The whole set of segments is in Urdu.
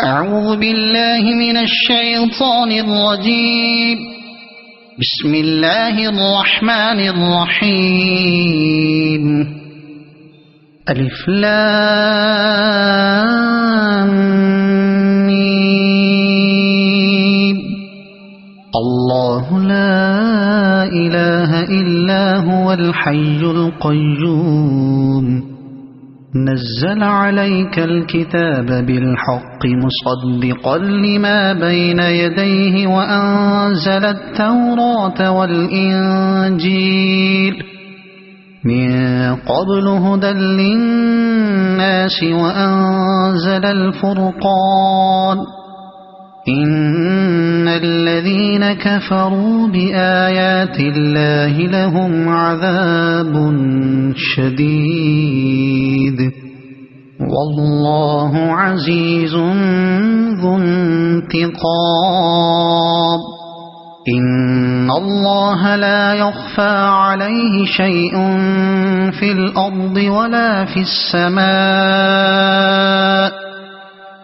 أعوذ بالله من الشيطان الرجيم. بسم الله الرحمن الرحيم. ألف لام ميم. الله لا إله إلا هو الحي القيوم. نزل عليك الكتاب بالحق مصدقا لما بين يديه وأنزل التوراة والإنجيل من قبل هدى للناس وأنزل الفرقان. إن الذين كفروا بآيات الله لهم عذاب شديد والله عزيز ذو انتقام. إن الله لا يخفى عليه شيء في الأرض ولا في السماء.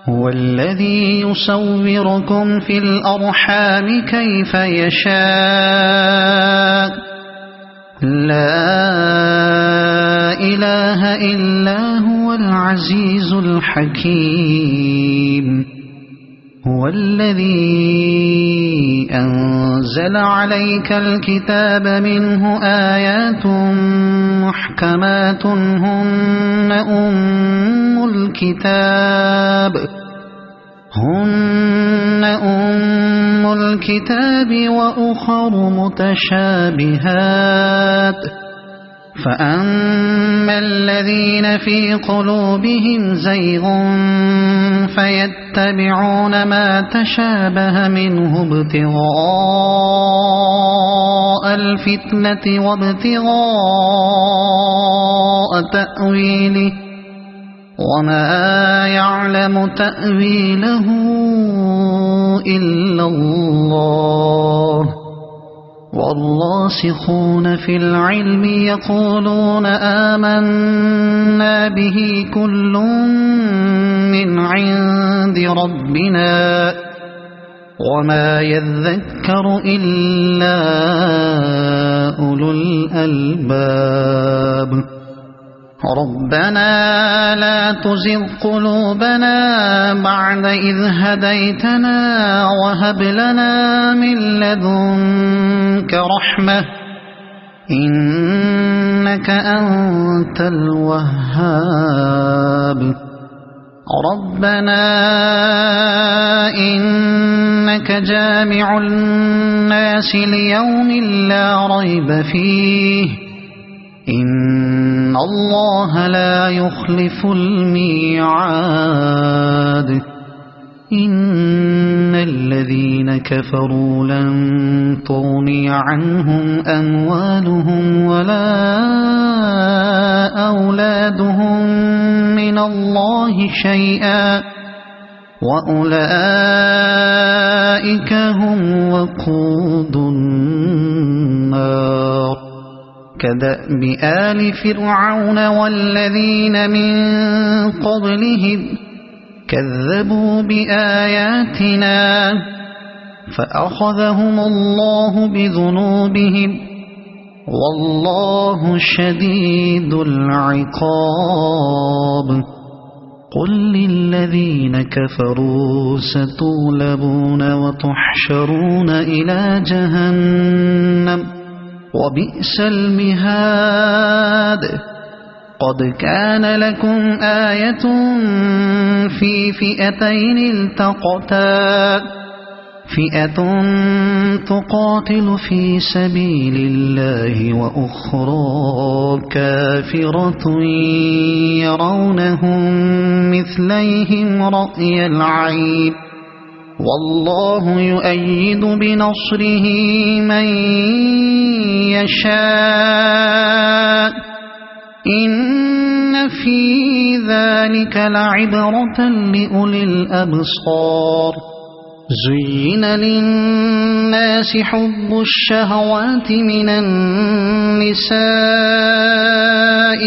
هو الذي يصوركم في الأرحام كيف يشاء. لا إله إلا هو العزيز الحكيم. هو الذي أنزل عليك الكتاب منه آيات محكمات هن أم الكتاب وأخر متشابهات. فأما الذين في قلوبهم زيغ فيتبعون ما تشابه منه ابتغاء الفتنة وابتغاء تأويله وما يعلم تأويله إلا الله. والراسخون في العلم يقولون آمنا به كل من عند ربنا وما يذكر إلا أولو الألباب. ربنا لا تزغ قلوبنا بعد إذ هديتنا وهب لنا من لدنك رحمة إنك أنت الوهاب. ربنا إنك جامع الناس ليوم لا ريب فيه إن الله لا يخلف الميعاد. إن الذين كفروا لن تغني عنهم أموالهم ولا أولادهم من الله شيئا وأولئك هم وقود النار. كدأب آل فرعون والذين من قبلهم كذبوا بآياتنا فأخذهم الله بذنوبهم والله شديد العقاب. قل للذين كفروا ستغلبون وتحشرون إلى جهنم وبئس المهاد. قد كان لكم آية في فئتين التقتا فئة تقاتل في سبيل الله وأخرى كافرة يرونهم مثليهم رأي العين والله يؤيد بنصره من يشاء. إن في ذلك لعبرة لأولي الأبصار. زين للناس حب الشهوات من النساء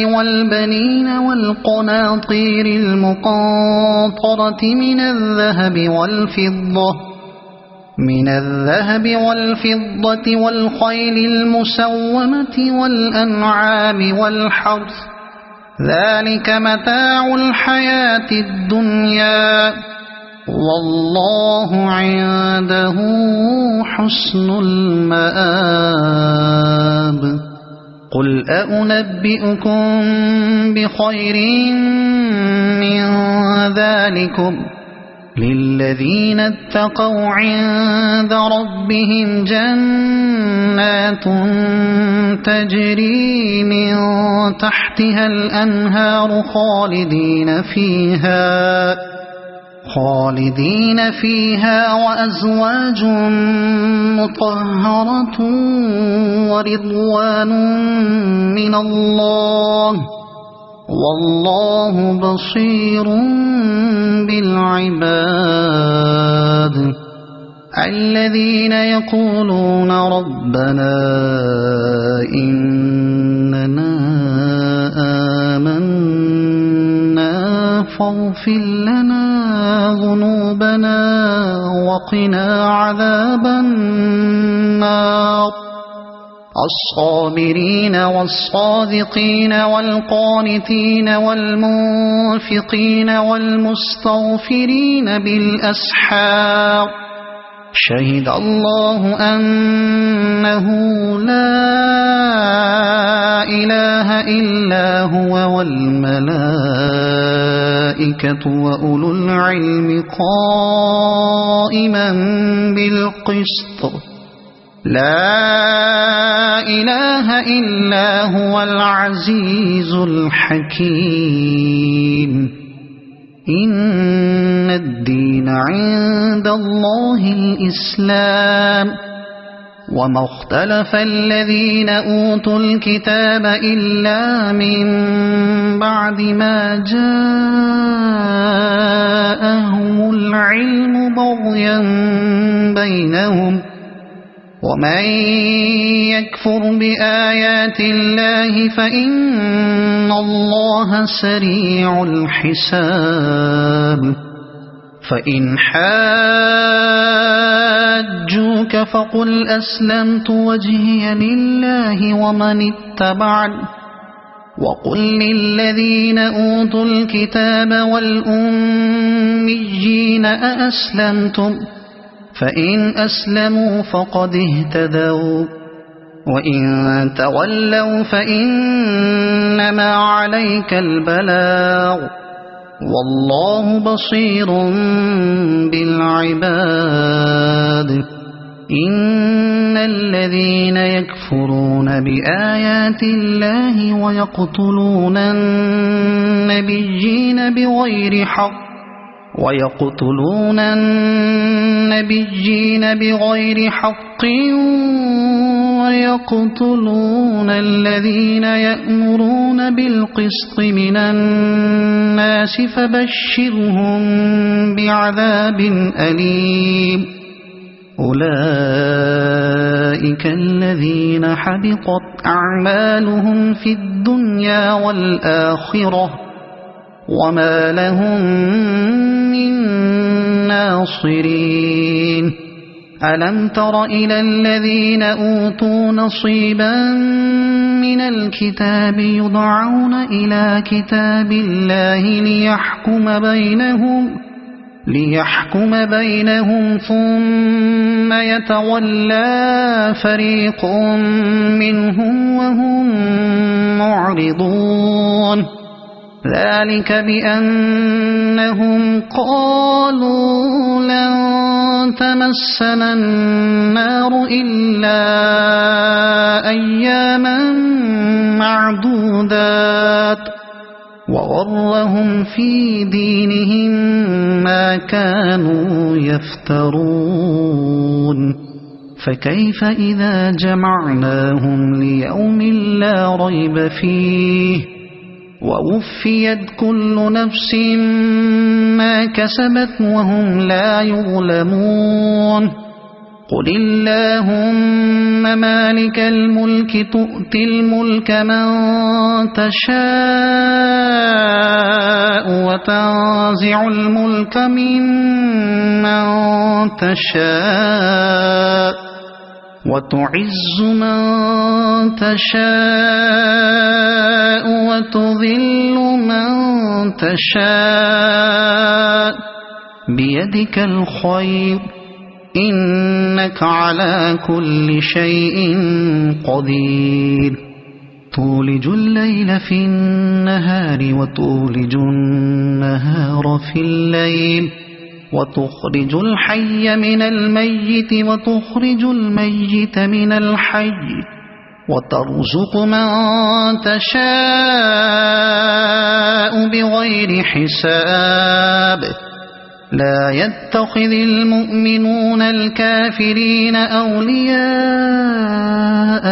والبنين والقناطير المقنطرة من الذهب والفضة والخيل المسومة والأنعام والحرث ذلك متاع الحياة الدنيا والله عنده حسن المآب قل أنبئكم بخير من ذلكم للذين اتقوا عند ربهم جنات تجري من تحتها الأنهار خالدين فيها وأزواج مطهرة ورضوان من الله والله بصير بالعباد الذين يقولون ربنا إننا آمنا فاغفر لنا ذنوبنا وقنا عذاب النار الصابرين والصادقين والقانتين والمنفقين والمستغفرين بالأسحار شهد الله أنه لا إله إلا هو والملائكة وأولو العلم قائما بالقسط لا إله إلا هو العزيز الحكيم إن الدين عند الله الإسلام وما اختلف الذين أوتوا الكتاب إلا من بعد ما جاءهم العلم بغيا بينهم ومن يكفر بآيات الله فإن الله سريع الحساب فإن حاجوك فقل أسلمت وجهي لله ومن اتبعني وقل للذين أوتوا الكتاب والأميين أأسلمتم فإن أسلموا فقد اهتدوا وإن تولوا فإنما عليك البلاغ والله بصير بالعباد إن الذين يكفرون بآيات الله ويقتلون النبيين بغير حق ويقتلون الذين يأمرون بالقسط من الناس فبشرهم بعذاب أليم أولئك الذين حبطت أعمالهم في الدنيا والآخرة وما لهم من ناصرين ألم تر إلى الذين أوتوا نصيبا من الكتاب يدعون إلى كتاب الله ليحكم بينهم ثم يتولى فريق منهم وهم معرضون ذلك بأنهم قالوا لن تمسنا النار إلا أياما معدودات وغرهم في دينهم ما كانوا يفترون فكيف إذا جمعناهم ليوم لا ريب فيه ووفيت كل نفس ما كسبت وهم لا يظلمون قل اللهم مالك الملك تؤتي الملك من تشاء وتنزع الملك ممن تشاء وتعز من تشاء وتذل من تشاء بيدك الخير إنك على كل شيء قدير تولج الليل في النهار وتولج النهار في الليل وتخرج الحي من الميت وتخرج الميت من الحي وترزق من تشاء بغير حساب لا يتخذ المؤمنون الكافرين أولياء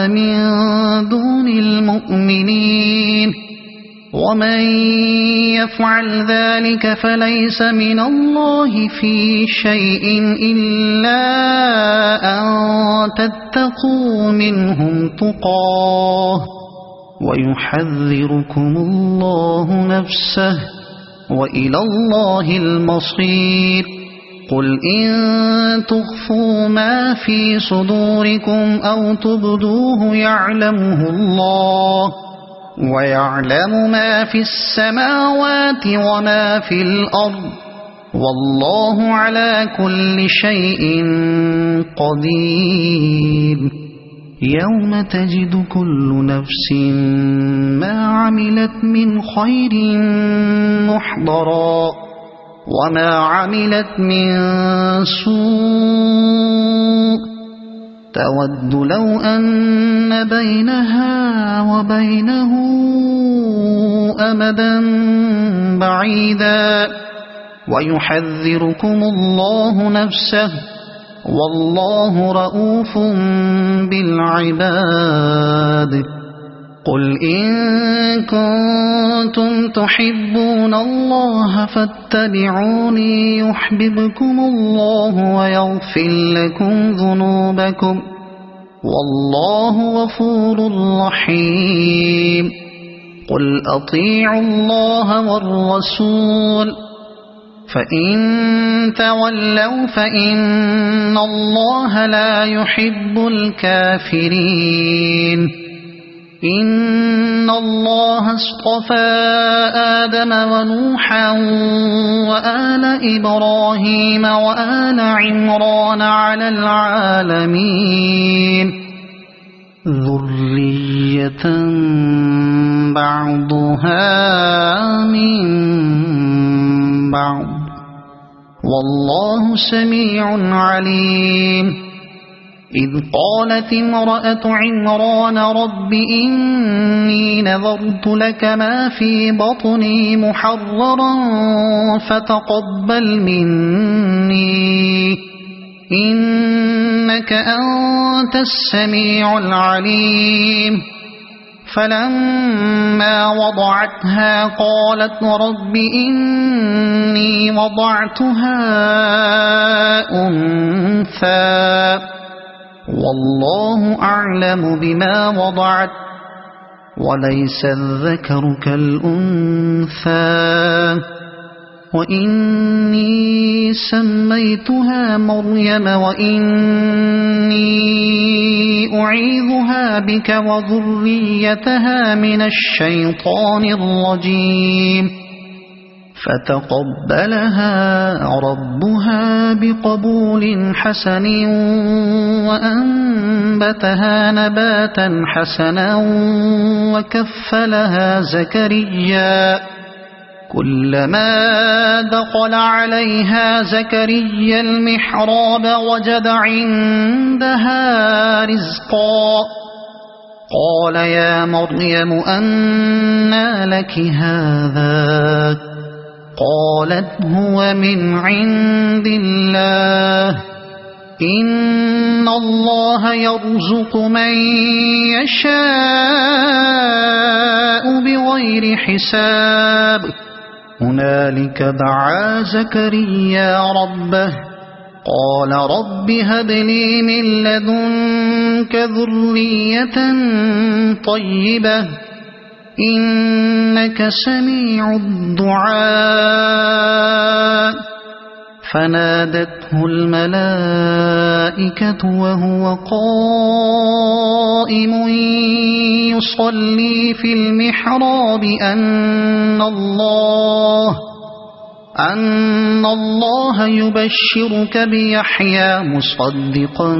من دون المؤمنين ومن يفعل ذلك فليس من الله في شيء إلا أن تتقوا منهم تقاه ويحذركم الله نفسه وإلى الله المصير قل إن تخفوا ما في صدوركم أو تبدوه يعلمه الله ويعلم ما في السماوات وما في الأرض والله على كل شيء قدير يوم تجد كل نفس ما عملت من خير محضرا وما عملت من سوء تود لو أن بينها وبينه أمدا بعيدا ويحذركم الله نفسه والله رؤوف بالعباد قل إن كنتم تحبون الله فاتبعوني يحببكم الله ويغفر لكم ذنوبكم والله غفور رحيم قل أطيعوا الله والرسول فإن تولوا فإن الله لا يحب الكافرين إن الله اصطفى آدم ونوحا وآل إبراهيم وآل عمران على العالمين ذرية بعضها من بعض والله سميع عليم إذ قالت امرأة عمران رب إني نذرت لك ما في بطني محررا فتقبل مني إنك أنت السميع العليم فلما وضعتها قالت رب إني وضعتها أنثى والله أعلم بما وضعت وليس الذكر كالأنثى وإني سميتها مريم وإني أعيذها بك وذريتها من الشيطان الرجيم فتقبلها ربها بقبول حسن وأنبتها نباتا حسنا وكفلها زكريا كلما دخل عليها زكريا المحراب وجد عندها رزقا قال يا مريم أنى لك هذا قالت هو من عند الله إن الله يرزق من يشاء بغير حساب هنالك دعا زكريا ربه قال رب هب لي من لدنك ذرية طيبة إنك سميع الدعاء فنادته الملائكة وهو قائم يصلي في المحراب أن الله يبشرك بيحيى مصدقا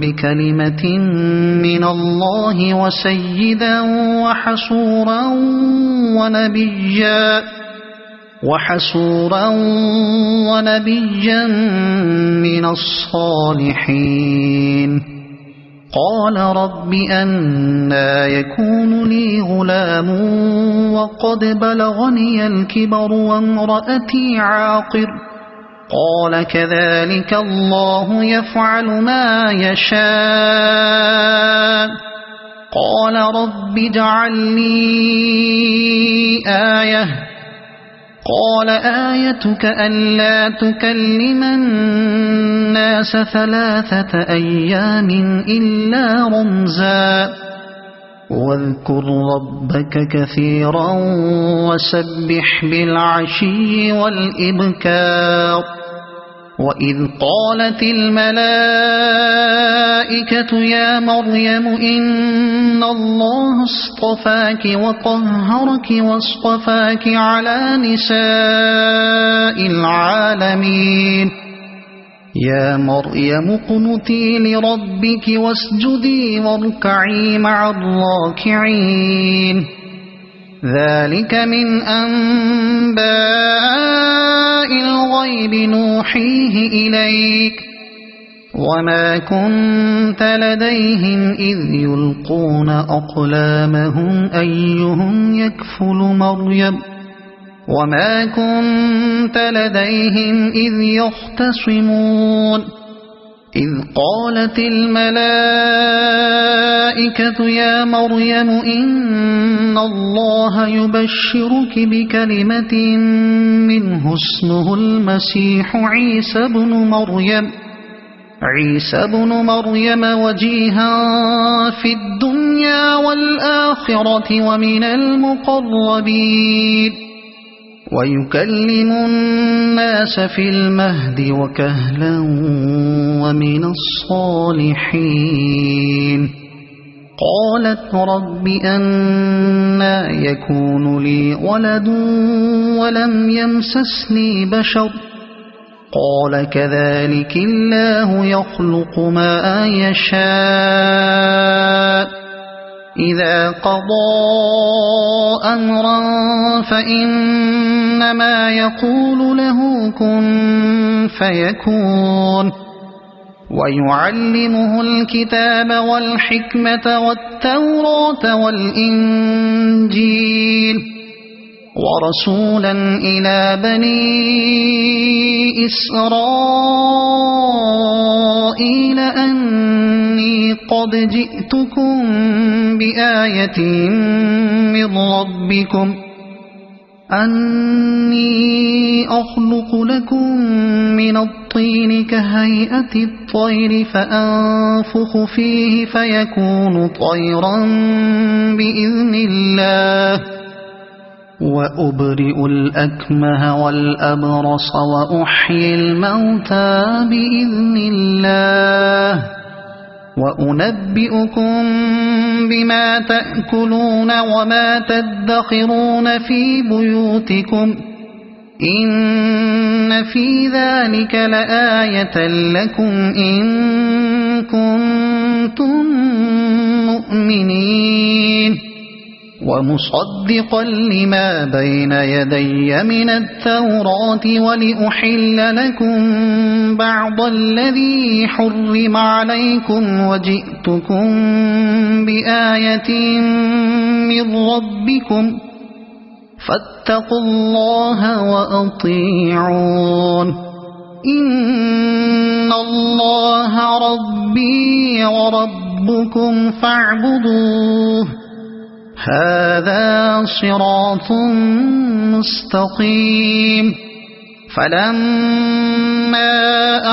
بكلمة من الله وسيدا وحسورا ونبيا من الصالحين قال رب أنى يكون لي غلام وقد بلغني الكبر وامرأتي عاقر قال كذلك الله يفعل ما يشاء قال رب اجعل لي آية قال آيتك ألا تكلم الناس 3 أيام إلا رمزا واذكر ربك كثيرا وسبح بالعشي والإبكار وإذ قالت الملائكة يا مريم إن الله اصطفاك وطهرك واصطفاك على نساء العالمين يا مريم اقنتي لربك واسجدي واركعي مع الراكعين ذلك من أنباء الغيب نوحيه إليك وما كنت لديهم إذ يلقون أقلامهم أيهم يكفل مريم وما كنت لديهم إذ يختصمون إذ قالت الملائكة يا مريم إن الله يبشرك بكلمة منه اسمه المسيح عيسى بن مريم وجيها في الدنيا والآخرة ومن المقربين ويكلم الناس في المهد وكهلا ومن الصالحين قالت رب أنى يكون لي ولد ولم يمسسني بشر قال كذلك الله يخلق ما يشاء إذا قضى أمرا فإنما يقول له كن فيكون ويعلمه الكتاب والحكمة والتوراة والإنجيل ورسولا إلى بني إسرائيل أني قد جئتكم بآية من ربكم أني أخلق لكم من الطين كهيئة الطير فأنفخ فيه فيكون طيرا بإذن الله وأبرئ الأكمه والأبرص وأحيي الموتى بإذن الله وأنبئكم بما تأكلون وما تدخرون في بيوتكم إن في ذلك لآية لكم إن كنتم مؤمنين ومصدقا لما بين يدي من التوراة ولأحل لكم بعض الذي حرم عليكم وجئتكم بآية من ربكم فاتقوا الله وأطيعون إن الله الله ربي وربكم فاعبدوه هذا صراط مستقيم فلما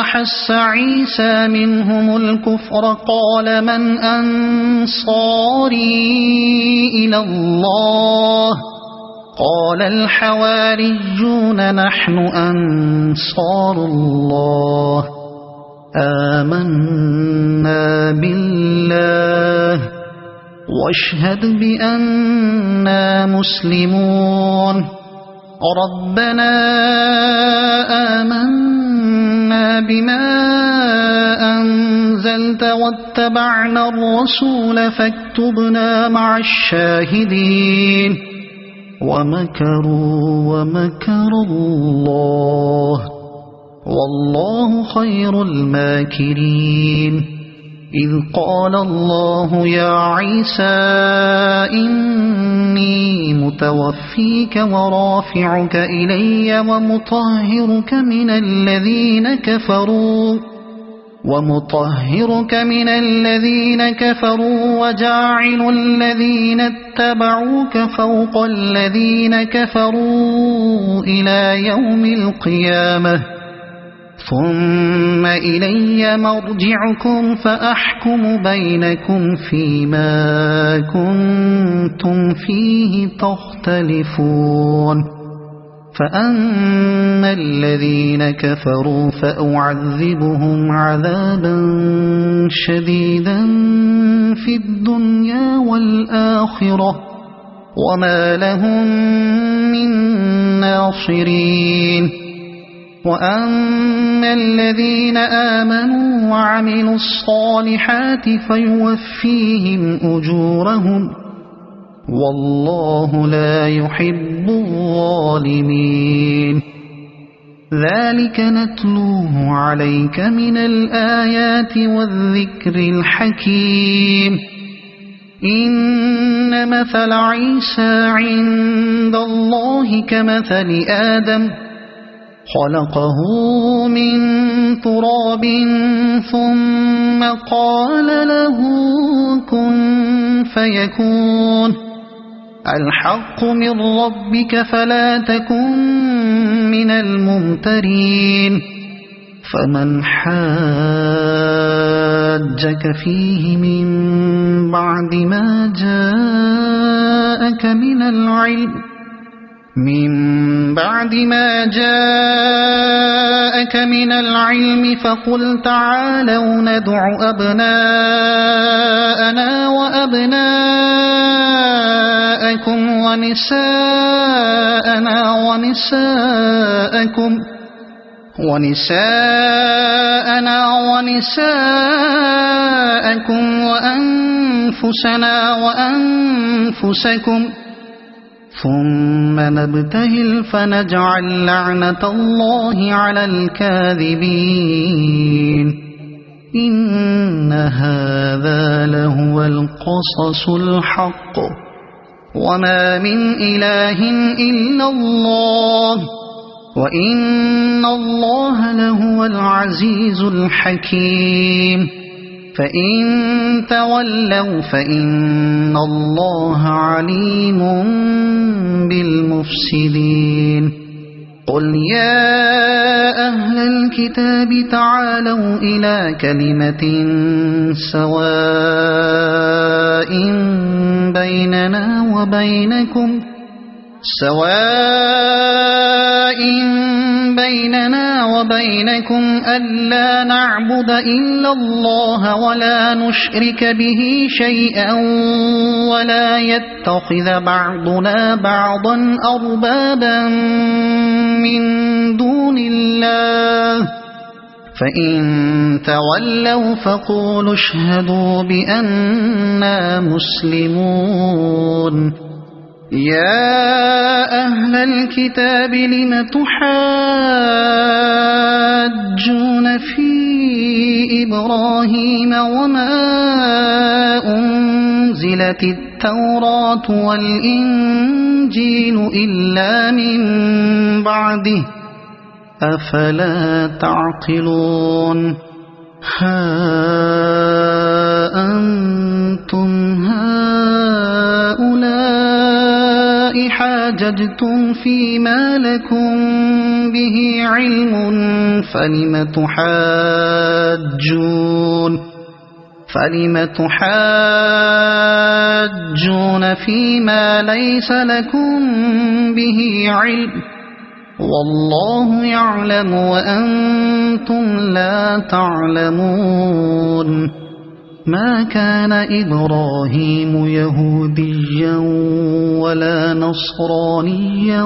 أحس عيسى منهم الكفر قال من أنصاري إلى الله قال الحواريون نحن أنصار الله آمنا بالله واشهد بأننا مسلمون ربنا آمنا بما أنزلت واتبعنا الرسول فاكتبنا مع الشاهدين ومكروا ومكر الله والله خير الماكرين إذ قال الله يا عيسى إني متوفيك ورافعك إلي ومطهرك من الذين كفروا وجاعل الذين اتبعوك فوق الذين كفروا إلى يوم القيامة ثم إلي مرجعكم فأحكم بينكم فيما كنتم فيه تختلفون فأما الذين كفروا فأعذبهم عذابا شديدا في الدنيا والآخرة وما لهم من ناصرين وأما الذين آمنوا وعملوا الصالحات فيوفيهم أجورهم والله لا يحب الظالمين ذلك نتلوه عليك من الآيات والذكر الحكيم إن مثل عيسى عند الله كمثل آدم خلقه من تراب ثم قال له كن فيكون الحق من ربك فلا تكن من الممترين فمن حاجك فيه من بعد ما جاءك من العلم فقل تعالوا ندع أبناءنا وأبناءكم ونساءنا ونساءكم وأنفسنا وأنفسكم ثم نبتهل فنجعل لعنة الله على الكاذبين إن هذا لهو القصص الحق وما من إله إلا الله وإن الله لهو العزيز الحكيم فإن تولوا فإن الله عليم بالمفسدين قل يا أهل الكتاب تعالوا إلى كلمة سواء بيننا وبينكم ألا نعبد إلا الله ولا نشرك به شيئا ولا يتخذ بعضنا بعضا أربابا من دون الله فإن تولوا فقولوا اشهدوا بأننا مسلمون يا أهل الكتاب لم تحاجون في إبراهيم وما أنزلت التوراة والإنجيل إلا من بعده أفلا تعقلون ها أنتم هؤلاء حاججتم فيما لكم به علم فلم تحاجون فيما ليس لكم به علم والله يعلم وأنتم لا تعلمون ما كان إبراهيم يهوديا ولا نصرانيا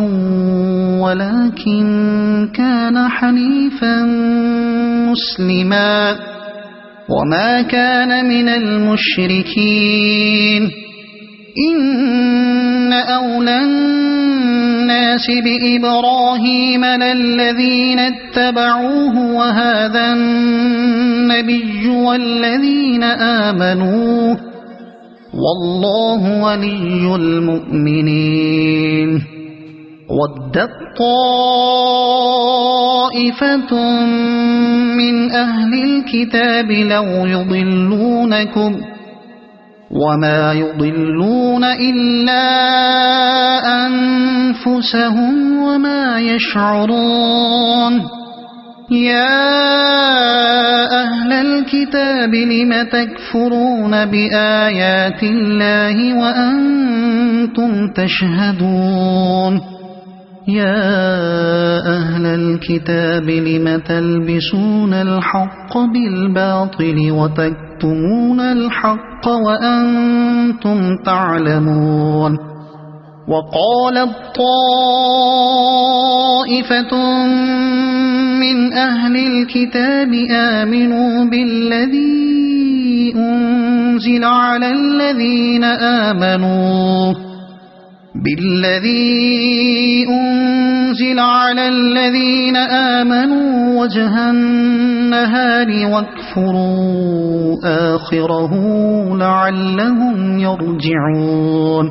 ولكن كان حنيفا مسلما وما كان من المشركين إن أولى الناس بإبراهيم للذين اتبعوه وهذا النبي والذين آمنوا والله ولي المؤمنين ودت طائفة من أهل الكتاب لو يضلونكم وما يضلون إلا أنفسهم وما يشعرون يا أهل الكتاب لم تكفرون بآيات الله وأنتم تشهدون يا أهل الكتاب لم تلبسون الحق بالباطل وتكتمون الحق وأنتم تعلمون وقالت طائفة من أهل الكتاب آمنوا بالذي أنزل على الذين آمنوا وجه النهار واكفروا آخره لعلهم يرجعون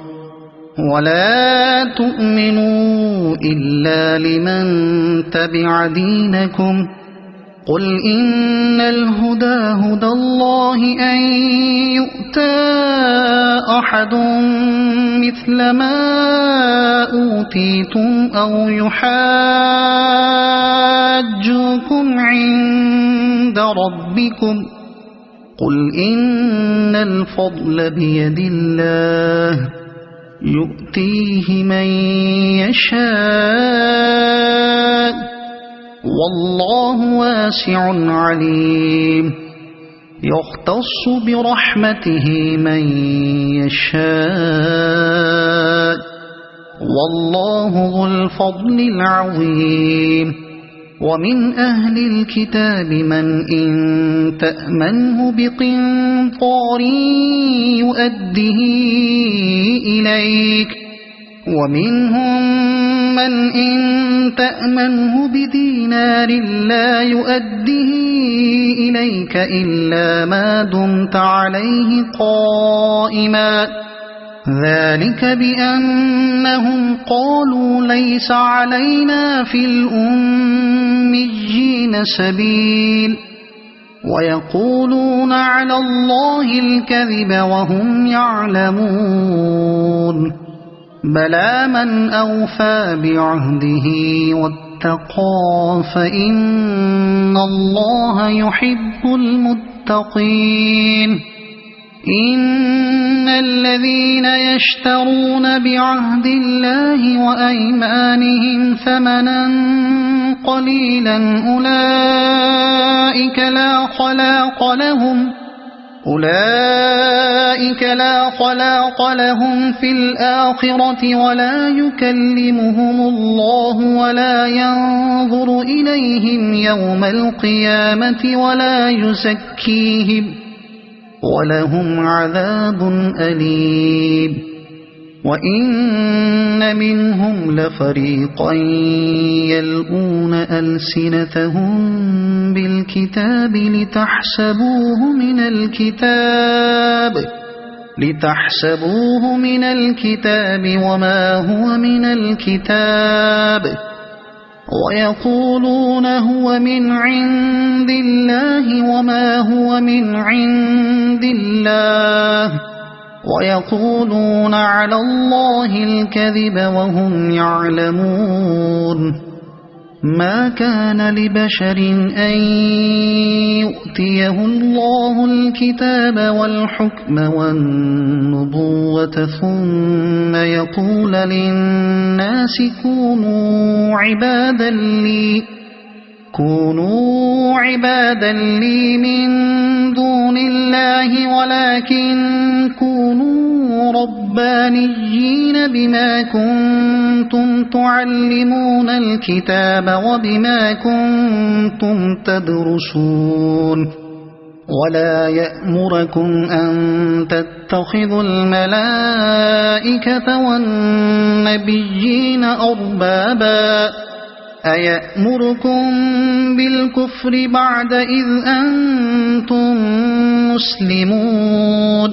ولا تؤمنوا إلا لمن تبع دينكم قل إن الهدى هدى الله أن يؤتى أحد مثل ما أوتيتم أو يحاجوكم عند ربكم قل إن الفضل بيد الله يؤتيه من يشاء والله واسع عليم يختص برحمته من يشاء والله ذو الفضل العظيم ومن أهل الكتاب من إن تأمنه بقنطار يؤده إليك ومنهم من إن تأمنه بدينار لا يؤده إليك إلا ما دمت عليه قائما ذلك بأنهم قالوا ليس علينا في الأميين سبيل ويقولون على الله الكذب وهم يعلمون بلى من أوفى بعهده واتقى فإن الله يحب المتقين إن الذين يشترون بعهد الله وأيمانهم ثمنا قليلا أولئك لا خلاق لهم في الآخرة ولا يكلمهم الله ولا ينظر إليهم يوم القيامة ولا يزكيهم ولهم عذاب أليم وإن منهم لفريقا يلؤون ألسنتهم بالكتاب لتحسبوه من الكتاب وما هو من الكتاب ويقولون هو من عند الله وما هو من عند الله ويقولون على الله الكذب وهم يعلمون ما كان لبشر أن يؤتيه الله الكتاب والحكم والنبوة ثم يقول للناس كونوا عبادا لي من دون الله ولكن كونوا ربانيين بما كنتم تعلمون الكتاب وبما كنتم تدرسون ولا يأمركم أن تتخذوا الملائكة والنبيين أربابا أيأمركم بالكفر بعد إذ أنتم مسلمون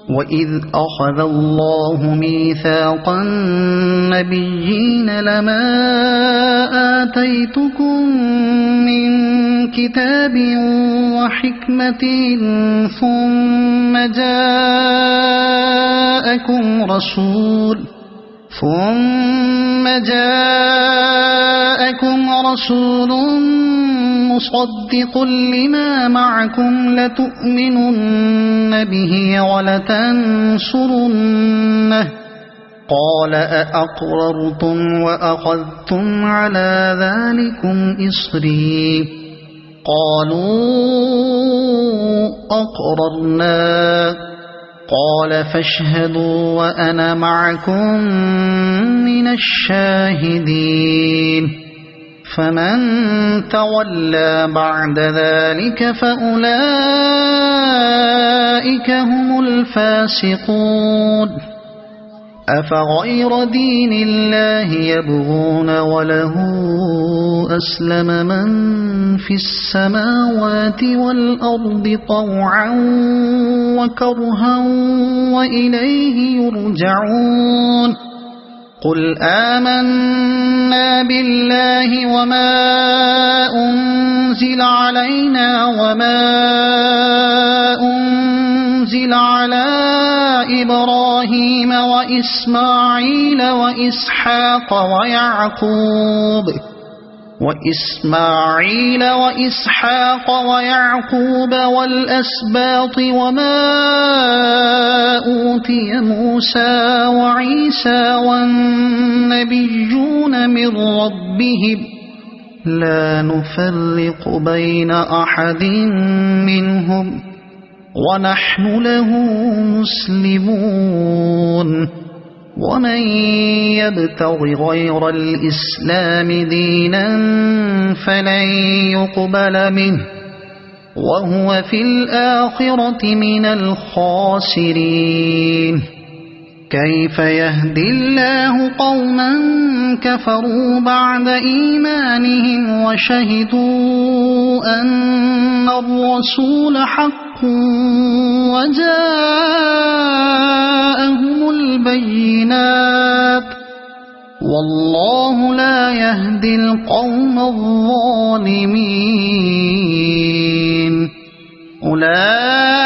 وإذ أخذ الله ميثاق النبيين لما آتيتكم من كتاب وحكمة ثم جاءكم رسول مصدق لما معكم لتؤمنن به ولتنصرنه قال أأقررتم وأخذتم على ذلكم إصري قالوا أقررنا قال فاشهدوا وأنا معكم من الشاهدين فمن تولى بعد ذلك فأولئك هم الفاسقون أفغير دين الله يبغون وله أسلم من في السماوات والأرض طوعا وكرها وإليه يرجعون قل آمنا بالله وما أنزل علينا وما أنزل على إبراهيم وإسماعيل وإسحاق ويعقوب والأسباط وما أوتي موسى وعيسى والنبيون من ربهم لا نفرق بين أحد منهم ونحن له مسلمون ومن يبتغ غير الإسلام دينا فلن يقبل منه وهو في الآخرة من الخاسرين كيف يهدي الله قوما كفروا بعد إيمانهم وشهدوا أن الرسول حق وجاءهم البينات والله لا يهدي القوم الظالمين أولئك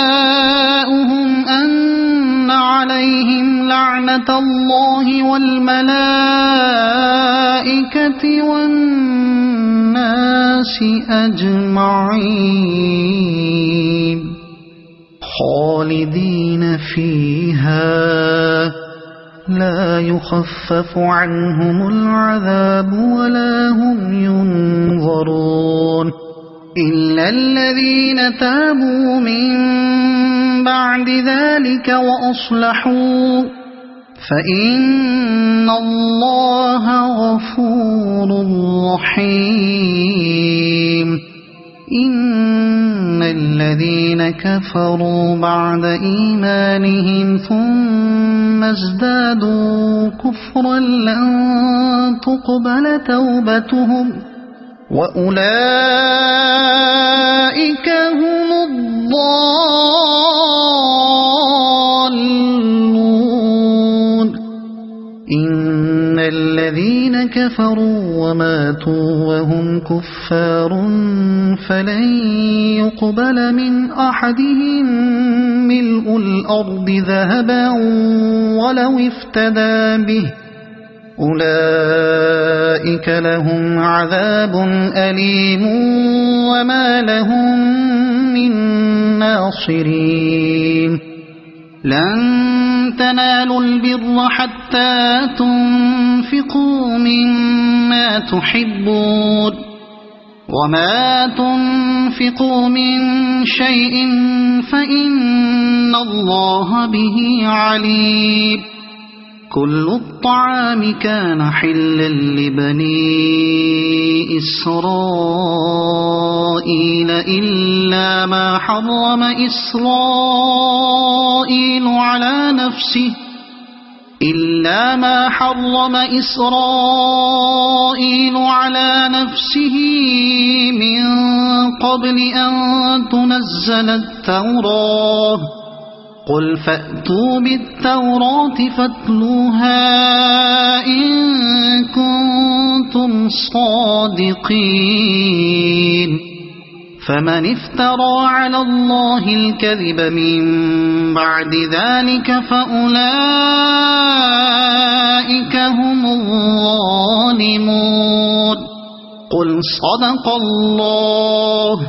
جزاؤهم أن عليهم لعنة الله والملائكة والناس أجمعين خالدين فيها لا يخفف عنهم العذاب ولا هم ينظرون إلا الذين تابوا من بعد ذلك وأصلحوا فإن الله غفور رحيم إن الذين كفروا بعد إيمانهم ثم ازدادوا كفرا لن تقبل توبتهم وأولئك هم الضالون كفروا وماتوا وهم كفار فلن يقبل من أحدهم ملء الأرض ذهبا ولو افتدى به أولئك لهم عذاب أليم وما لهم من ناصرين لن تنالوا البر حتى تنفقوا مما تحبون وما تنفقوا من شيء فإن الله به عليم كل الطعام كان حلا لبني إسرائيل إلا ما حرم إسرائيل على نفسه من قبل أن تنزل التوراة قل فأتوا بالتوراة فاتلوها إن كنتم صادقين فمن افترى على الله الكذب من بعد ذلك فأولئك هم الظالمون قل صدق الله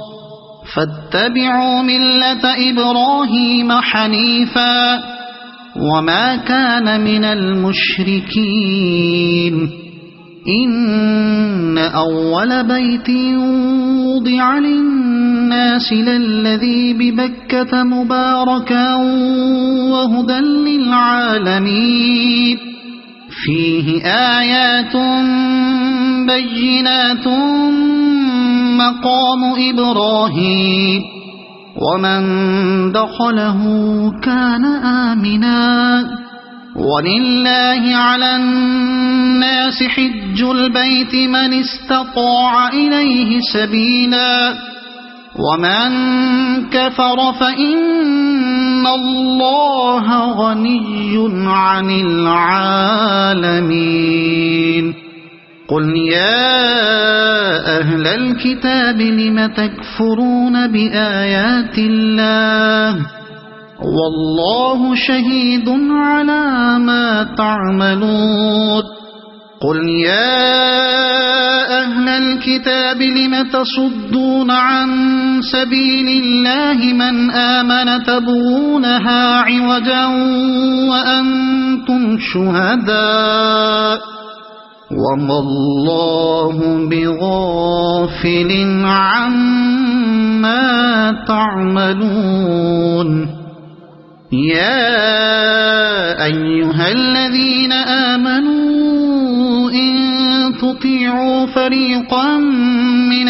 فاتبعوا ملة إبراهيم حنيفا وما كان من المشركين إن أول بيت وضع للناس للذي ببكة مباركا وهدى للعالمين فيه آيات بينات مقام إبراهيم ومن دخله كان آمنا ولله على الناس حج البيت من استطاع إليه سبيلا ومن كفر فإن الله غني عن العالمين قل يا أهل الكتاب لم تكفرون بآيات الله والله شهيد على ما تعملون قل يا أهل الكتاب لم تصدون عن سبيل الله من آمن تبغونها عوجا وأنتم شهداء وما الله بغافل عما تعملون يا أيها الذين آمنوا إن تطيعوا فريقا من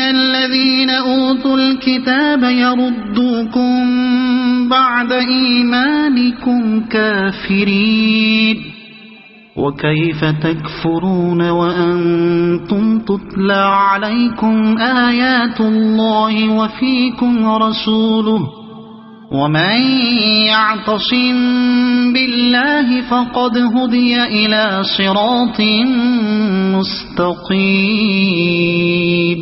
الذين أوتوا الكتاب يردوكم بعد إيمانكم كافرين وكيف تكفرون وأنتم تتلى عليكم آيات الله وفيكم رسوله ومن يعتصم بالله فقد هدي إلى صراط مستقيم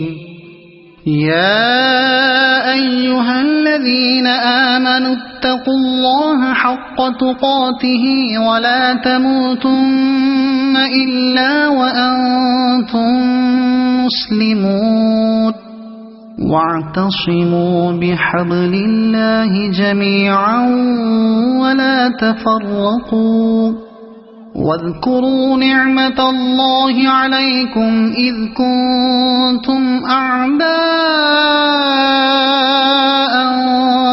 يا أيها الذين آمنوا اتقوا الله حق تقاته ولا تموتن إلا وأنتم مسلمون واعتصموا بحبل الله جميعا ولا تفرقوا واذكروا نعمة الله عليكم إذ كنتم أعداء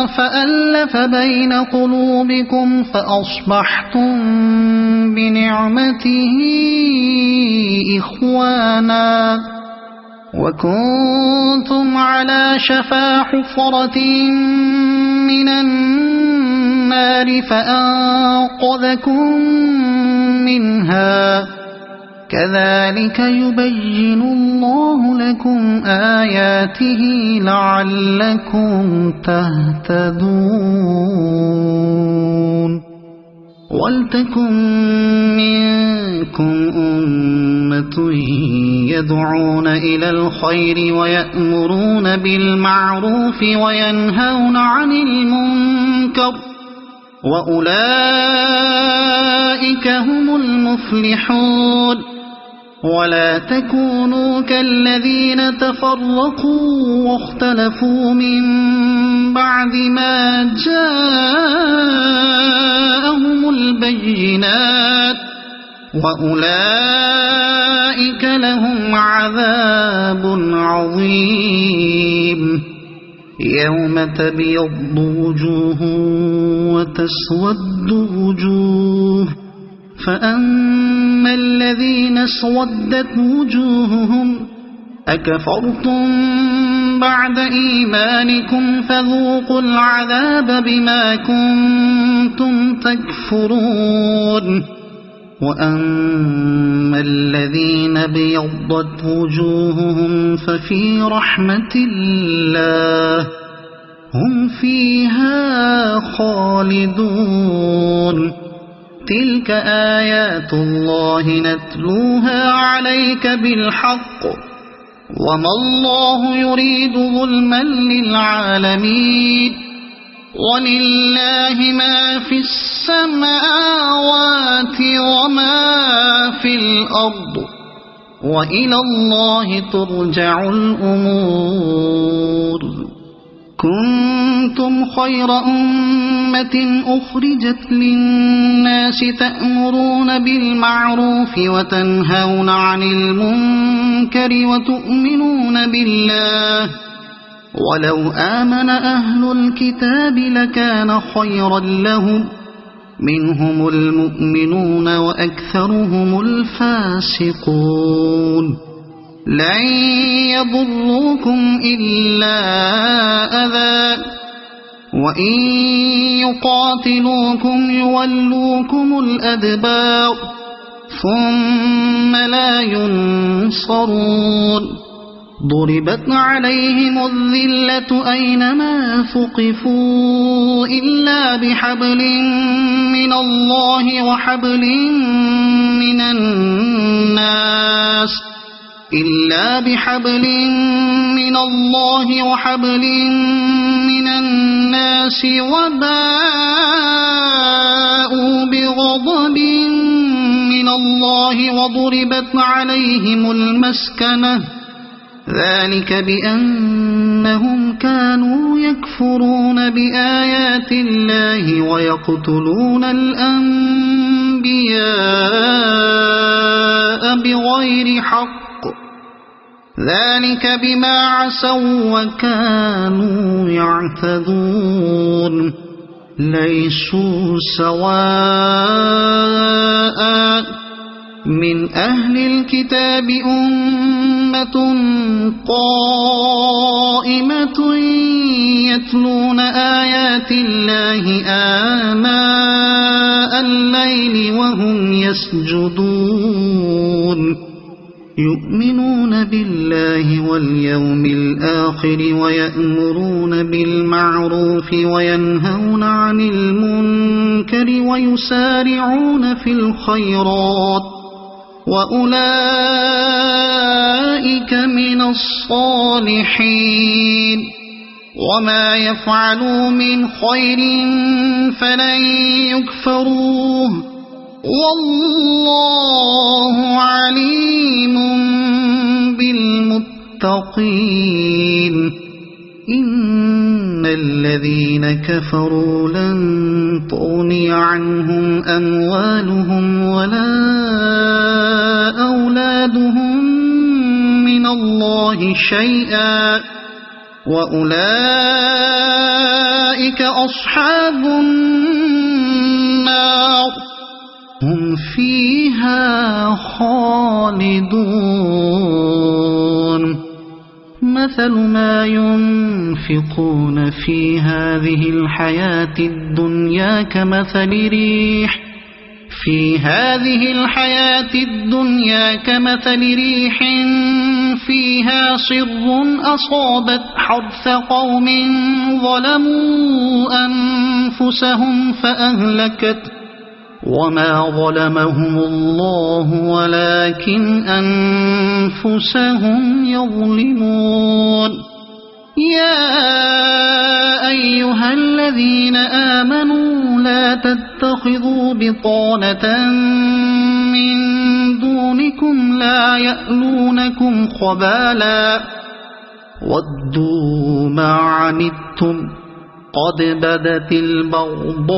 فألف بين قلوبكم فأصبحتم بنعمته إخوانا وكنتم على شفا حفرة من النار فأنقذكم منها كذلك يبين الله لكم آياته لعلكم تهتدون ولتكن منكم أمة يدعون إلى الخير ويأمرون بالمعروف وينهون عن المنكر وأولئك هم المفلحون ولا تكونوا كالذين تفرقوا واختلفوا من بعد ما جاءهم البينات وأولئك لهم عذاب عظيم يوم تبيض وجوه وتسود وجوه فأما الذين اسودت وجوههم أكفرتم بعد إيمانكم فذوقوا العذاب بما كنتم تكفرون وأما الذين بيضت وجوههم ففي رحمة الله هم فيها خالدون تلك آيات الله نتلوها عليك بالحق وما الله يريد ظلما للعالمين ولله ما في السماوات وما في الأرض وإلى الله ترجع الأمور كنتم خير أمة أخرجت للناس تأمرون بالمعروف وتنهون عن المنكر وتؤمنون بالله ولو آمن أهل الكتاب لكان خيرا لهم منهم المؤمنون وأكثرهم الفاسقون لن يضروكم إلا أذى وإن يقاتلوكم يولوكم الأدبار ثم لا ينصرون ضربت عليهم الذلة أينما ثقفوا إلا بحبل من الله وحبل من الناس وباءوا بغضب من الله وضربت عليهم المسكنة ذلك بأنهم كانوا يكفرون بآيات الله ويقتلون الأنبياء بغير حق ذلك بما عصوا وكانوا يعتدون ليسوا سواء من أهل الكتاب أمة قائمة يتلون آيات الله آناء الليل وهم يسجدون يؤمنون بالله واليوم الآخر ويأمرون بالمعروف وينهون عن المنكر ويسارعون في الخيرات وأولئك من الصالحين وما يفعلوا من خير فلن يكفروه والله عليم بالمتقين إن الذين كفروا لن تغني عنهم أموالهم ولا أولادهم من الله شيئا وأولئك أصحاب النار هم فيها خالدون مثل ما ينفقون في هذه الحياة الدنيا كمثل ريح في هذه الحياة الدنيا كمثل ريح فيها صر أصابت حرث قوم ظلموا أنفسهم فأهلكت وما ظلمهم الله ولكن أنفسهم يظلمون يا أيها الذين آمنوا لا تتخذوا بطانة من دونكم لا يألونكم خبالا ودوا ما عنتم قد بدت البغضاء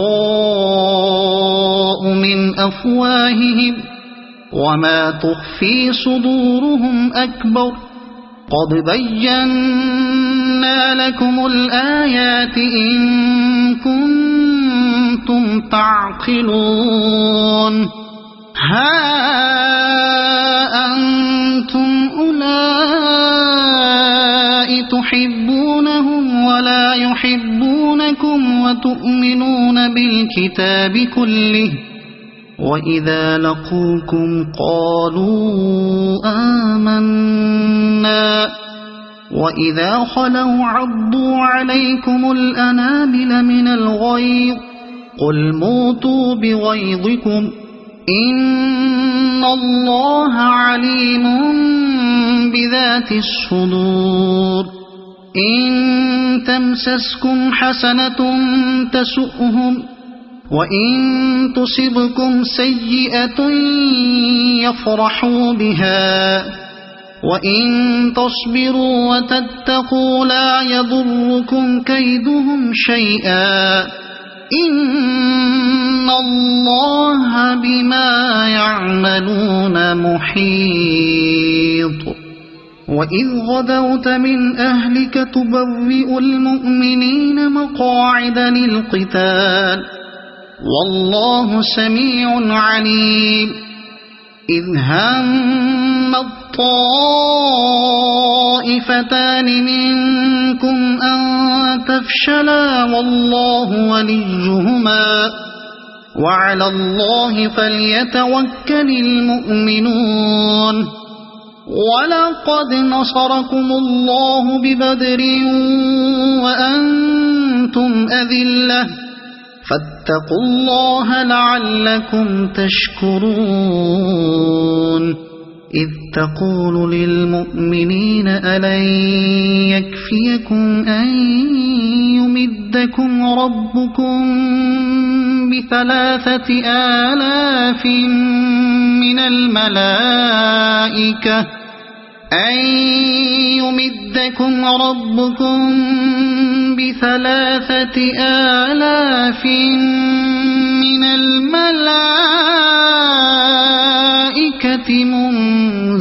من أفواههم وما تخفي صدورهم أكبر قد بينا لكم الآيات إن كنتم تعقلون ها أنتم أولئك تحبونهم ولا يحبونكم وتؤمنون بالكتاب كله وإذا لقوكم قالوا آمنا وإذا خلوا عضوا عليكم الأنامل من الغيظ قل موتوا بغيظكم إن الله عليم بذات الصدور إن تمسسكم حسنة تسؤهم وإن تصبكم سيئة يفرحوا بها وإن تصبروا وتتقوا لا يضركم كيدهم شيئا إن الله بما يعملون محيط وإذ غدوت من أهلك تبوئ المؤمنين مقاعد للقتال والله سميع عليم إذ هم الطائفتان منكم أن تفشلا والله وليهما وعلى الله فليتوكل المؤمنون ولقد نصركم الله ببدر وأنتم أذلة فاتقوا الله لعلكم تشكرون إذ تقول للمؤمنين ألن يكفيكم أن يمدكم ربكم ب3,000 من الملائكة أن يمدكم ربكم ب3,000 من الملائكة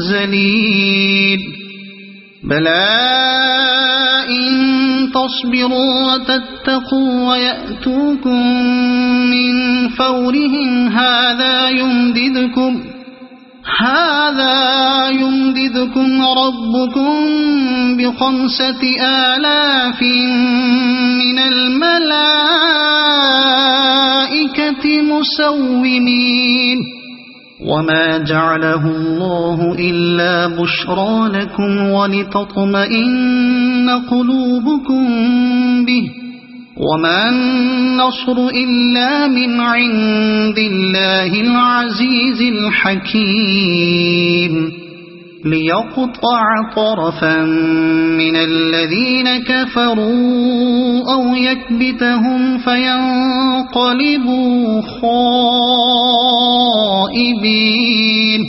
منزلين بلى إن تصبروا وتتقوا ويأتوكم من فورهم هذا يمددكم ربكم ب5,000 من الملائكة مسومين وما جعله الله إلا بشرى لكم ولتطمئن قلوبكم به وما النصر إلا من عند الله العزيز الحكيم ليقطع طرفا من الذين كفروا أو يكبتهم فينقلبوا خائبين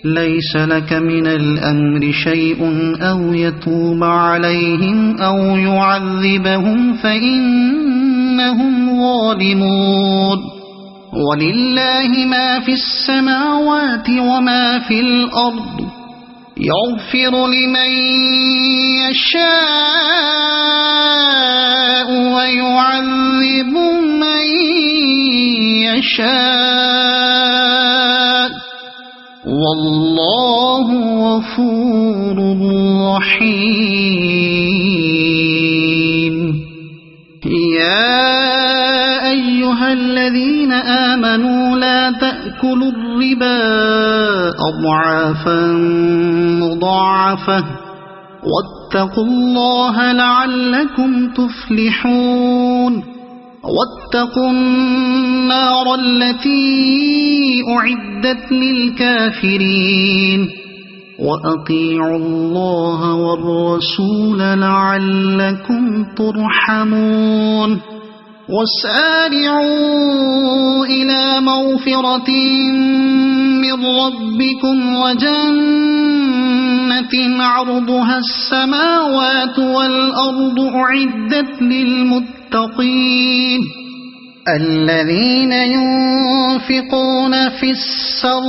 ليس لك من الأمر شيء أو يتوب عليهم أو يعذبهم فإنهم ظالمون ولله ما في السماوات وما في الأرض يغفر لمن يشاء ويعذب من يشاء والله غفور رحيم يا أيها الذين آمنوا لا تأكلوا الربا أضعافا مضاعفة واتقوا الله لعلكم تفلحون واتقوا النار التي أعدت للكافرين وأطيعوا الله والرسول لعلكم ترحمون وسارعوا إلى مغفرة من ربكم وجنة عرضها السماوات والأرض أعدت للمتقين الذين ينفقون في السراء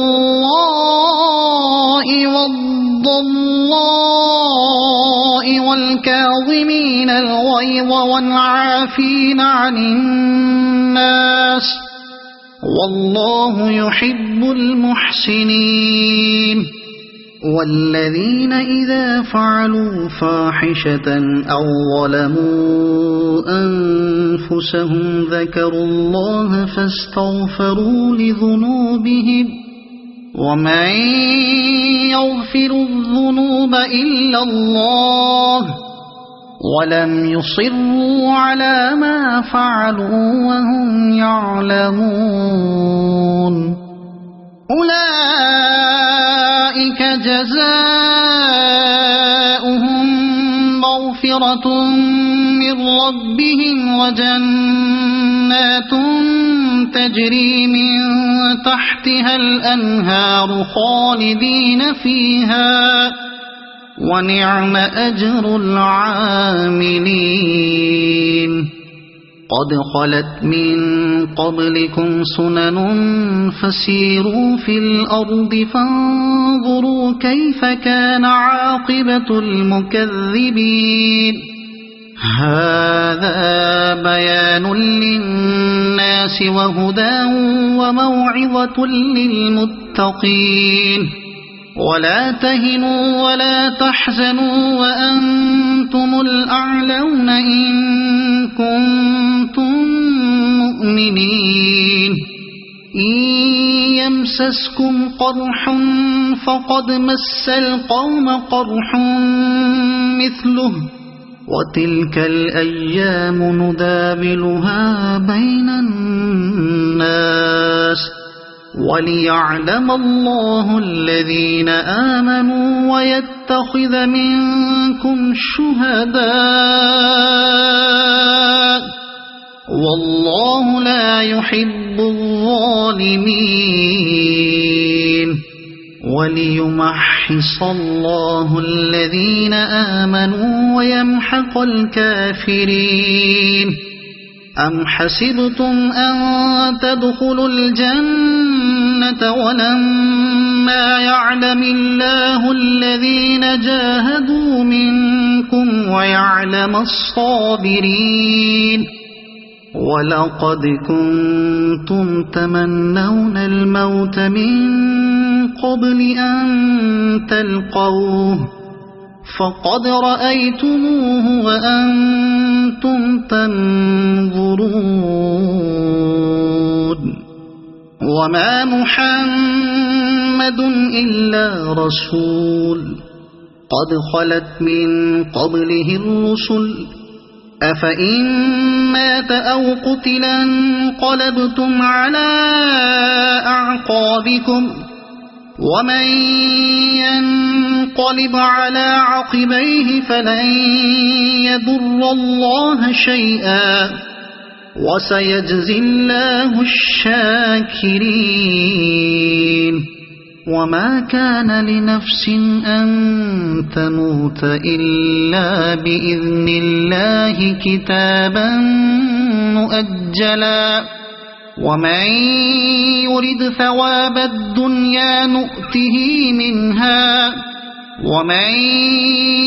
والضراء والكاظمين الغيظ والعافين عن الناس والله يحب المحسنين والذين إذا فعلوا فاحشة أو ظلموا أنفسهم ذكروا الله فاستغفروا لذنوبهم ومن يغفر الذنوب إلا الله ولم يصروا على ما فعلوا وهم يعلمون أولئك جزاؤهم مغفرة من ربهم وجنات تجري من تحتها الأنهار خالدين فيها ونعم أجر العاملين قد خلت من قبلكم سنن فسيروا في الأرض فانظروا كيف كان عاقبة المكذبين هذا بيان للناس وهدى وموعظة للمتقين ولا تهنوا ولا تحزنوا وأنتم الأعلون إن كنتم مؤمنين إن يمسسكم قرح فقد مس القوم قرح مثله وتلك الأيام نداولها بين الناس وليعلم الله الذين آمنوا ويتخذ منكم شهداء والله لا يحب الظالمين وليمحص الله الذين آمنوا ويمحق الكافرين أم حسبتم أن تدخلوا الجنة ولما يعلم الله الذين جاهدوا منكم ويعلم الصابرين ولقد كنتم تمنون الموت من قبل أن تلقوه فقد رأيتموه وأنتم تنظرون وما محمد إلا رسول قد خلت من قبله الرسل أفإن مات أو قتل انقلبتم على أعقابكم ومن ينقلب على عقبيه فلن يضر الله شيئا وسيجزي الله الشاكرين وما كان لنفس أن تموت إلا بإذن الله كتابا مؤجلا ومن يرد ثواب الدنيا نؤته منها ومن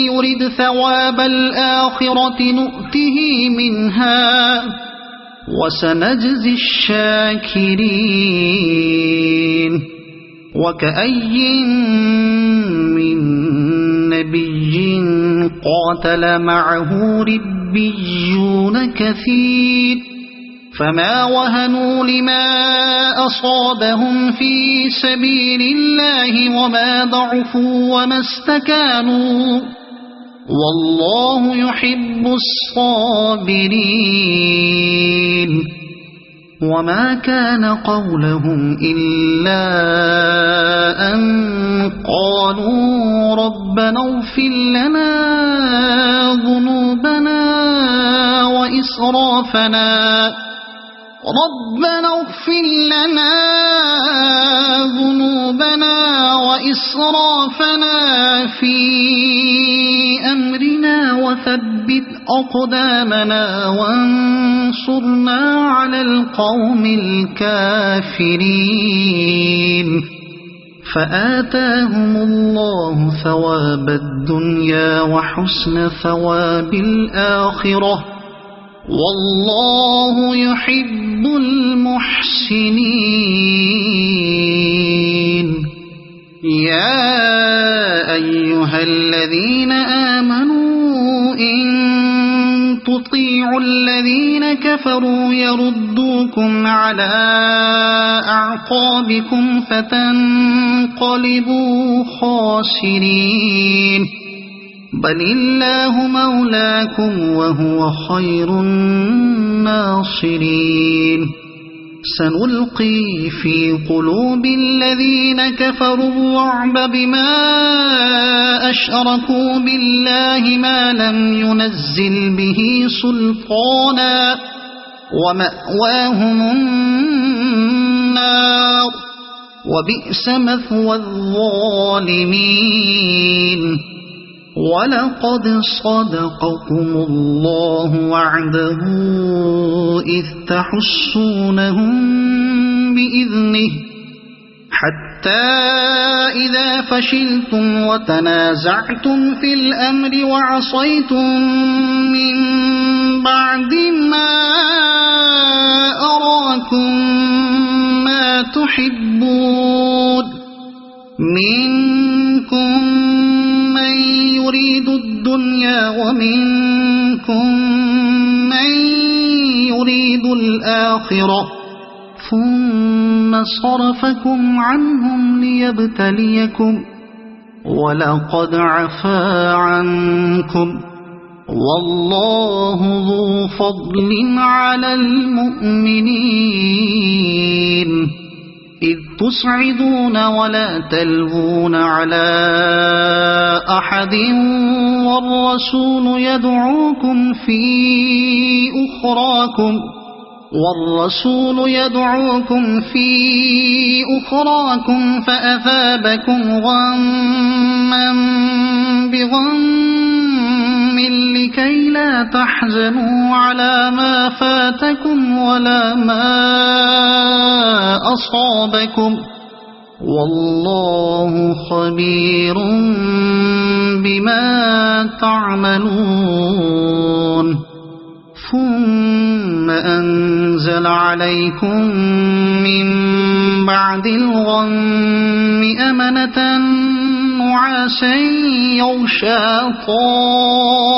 يرد ثواب الآخرة نؤته منها وسنجزي الشاكرين وكأي من نبي قاتل معه ربيون كثير فما وهنوا لما أصابهم في سبيل الله وما ضعفوا وما استكانوا والله يحب الصابرين وما كان قولهم إلا أن قالوا ربنا اغفر لنا ذنوبنا وإسرافنا في أمرنا وثبت أقدامنا وانصرنا على القوم الكافرين فآتاهم الله ثواب الدنيا وحسن ثواب الآخرة والله يحب المحسنين يا أيها الذين آمنوا إن تطيعوا الذين كفروا يردوكم على أعقابكم فتنقلبوا خاسرين بل الله مولاكم وهو خير الناصرين سنلقي في قلوب الذين كفروا الرعب بما أشركوا بالله ما لم ينزل به سلطانا ومأواهم النار وبئس مثوى الظالمين ولقد صدقكم الله وعده إذ تحسونهم بإذنه حتى إذا فشلتم وتنازعتم في الأمر وعصيتم من بعد ما أراكم ما تحبون منكم من يريد الدنيا ومنكم من يريد الآخرة ثم صرفكم عنهم ليبتليكم ولقد عفا عنكم والله ذو فضل على المؤمنين إذ تصعدون ولا تلوون على أحد والرسول يدعوكم في أخراكم فأثابكم غما بغم لكي لا تحزنوا على ما فاتكم ولا ما أصابكم والله خبير بما تعملون ثم أنزل عليكم من بعد الغم أمنة نعاسا يغشى طائفة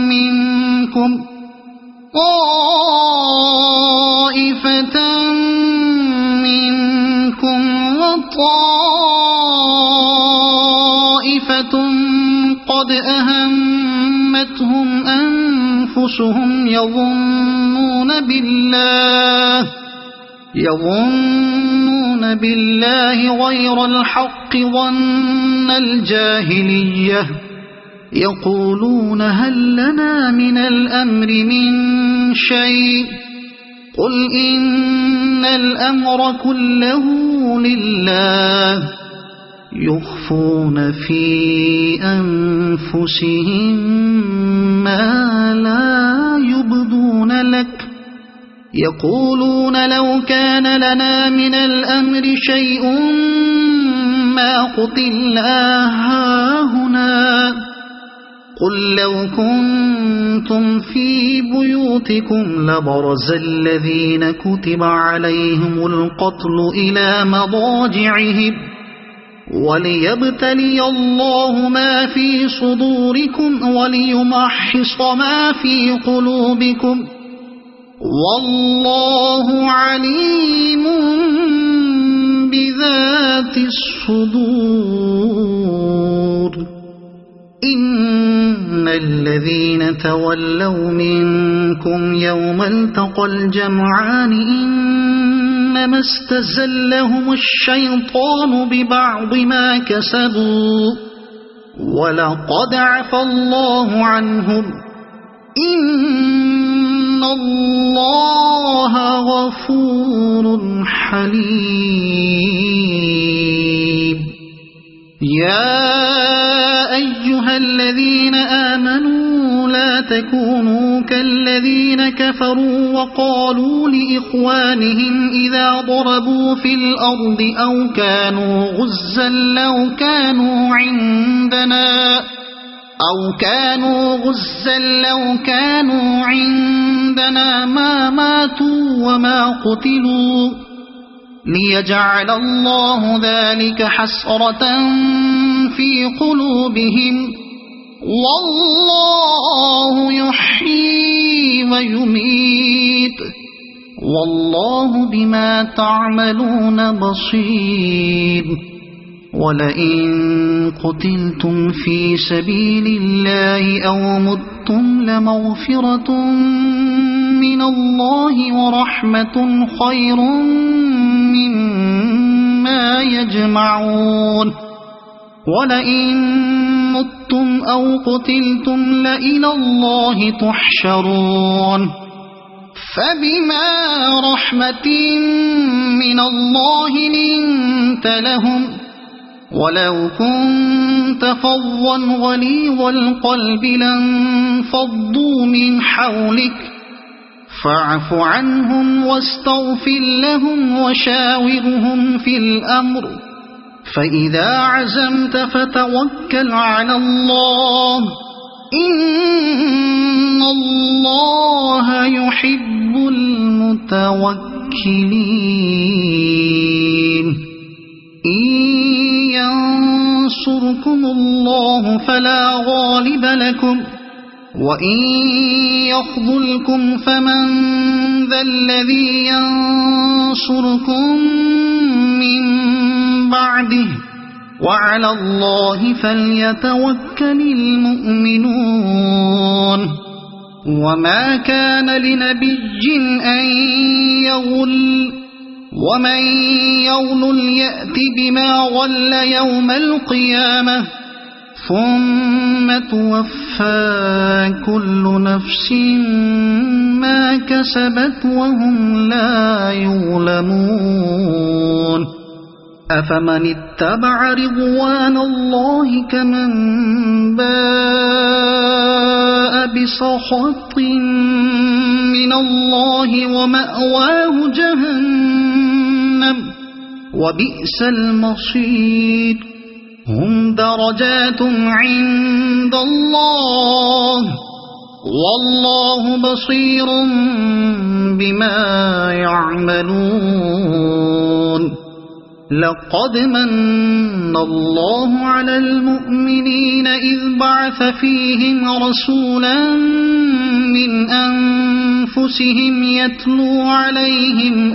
منكم وطائفة قد أهمتهم أنفسهم يظنون بالله غير الحق ظن الجاهلية يقولون هل لنا من الأمر من شيء قل إن الأمر كله لله يخفون في أنفسهم ما لا يبدون لك يقولون لو كان لنا من الأمر شيء ما قتلنا هاهنا قل لو كنتم في بيوتكم لبرز الذين كتب عليهم القتل إلى مضاجعهم وليبتلي الله ما في صدوركم وليمحص ما في قلوبكم والله عليم بذات الصدور إن الذين تولوا منكم يوم التقى الجمعان إنما استزلهم الشيطان ببعض ما كسبوا ولقد عفى الله عنهم إن الله غفور حليم يا أيها الذين آمنوا لا تكونوا كالذين كفروا وقالوا لإخوانهم إذا ضربوا في الأرض أو كانوا غزا لو كانوا عندنا ما ماتوا وما قتلوا ليجعل الله ذلك حسرة في قلوبهم والله يحيي ويميت والله بما تعملون بصير ولئن قتلتم في سبيل الله أو متم لمغفرة من الله ورحمة خير مما يجمعون ولئن متم أو قتلتم لإلى الله تحشرون فبما رحمة من الله لنت لهم ولو كنت فظا غليظ القلب لانفضوا من حولك فاعف عنهم واستغفر لهم وشاورهم في الأمر فإذا عزمت فتوكل على الله إن الله يحب المتوكلين إن ينصركم الله فلا غالب لكم وإن يخذلكم فمن ذا الذي ينصركم من بعده وعلى الله فليتوكل المؤمنون وما كان لنبي أن يغل ومن يغل يأت بما غل يوم القيامة ثم توفى كل نفس ما كسبت وهم لا يظلمون أفمن اتبع رضوان الله كمن باء بسخط من الله ومأواه جهنم وبئس المصير هم درجات عند الله والله بصير بما يعملون لقد من الله على المؤمنين إذ بعث فيهم رسولا من أنفسهم يتلو عليهم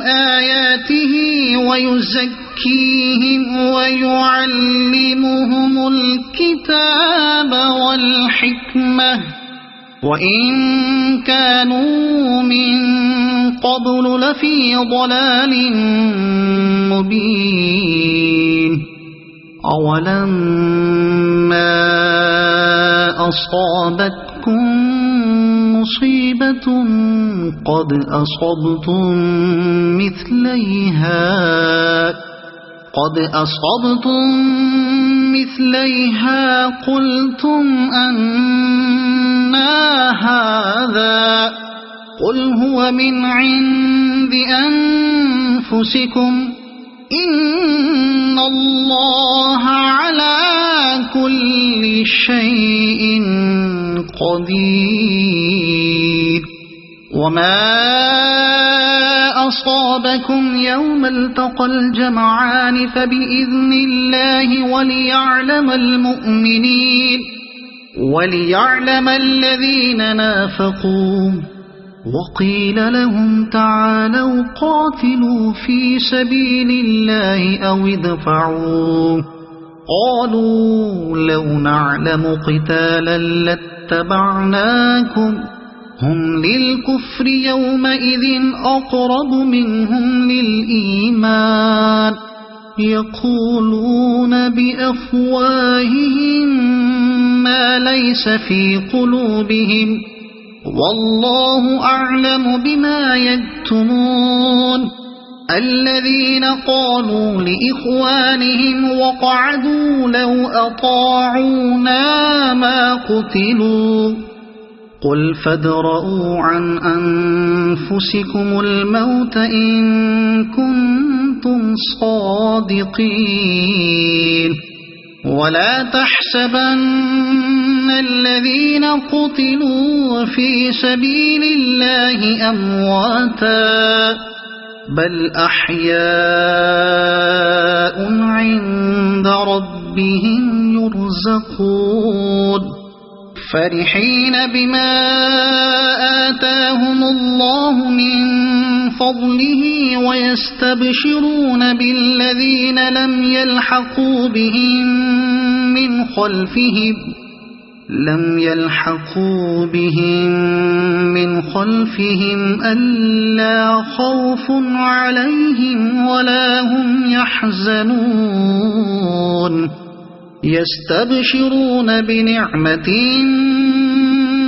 آياته ويزكيهم ويعلمهم الكتاب والحكمة وإن كانوا من قبل لفي ضلال مبين أولما أصابتكم مصيبة قد أصبتم مثليها قلتم أنى هذا قل هو من عند أنفسكم إن الله على كل شيء قدير وما أصابكم يوم التقى الجمعان فبإذن الله وليعلم المؤمنين وليعلم الذين نافقوا وقيل لهم تعالوا قاتلوا في سبيل الله أو ادفعوا قالوا لو نعلم قتالا لاتبعناكم هم للكفر يومئذ أقرب منهم للإيمان يقولون بأفواههم ما ليس في قلوبهم والله أعلم بما يكتمون الذين قالوا لإخوانهم وقعدوا لو أطاعونا ما قتلوا قل فادرءوا عن أنفسكم الموت إن كنتم صادقين ولا تحسبن الذين قتلوا في سبيل الله أمواتا بل أحياء عند ربهم يرزقون فرحين بما آتاهم الله من فضله ويستبشرون بالذين لم يلحقوا بهم من خلفهم ألا خوف عليهم ولا هم يحزنون يستبشرون بنعمة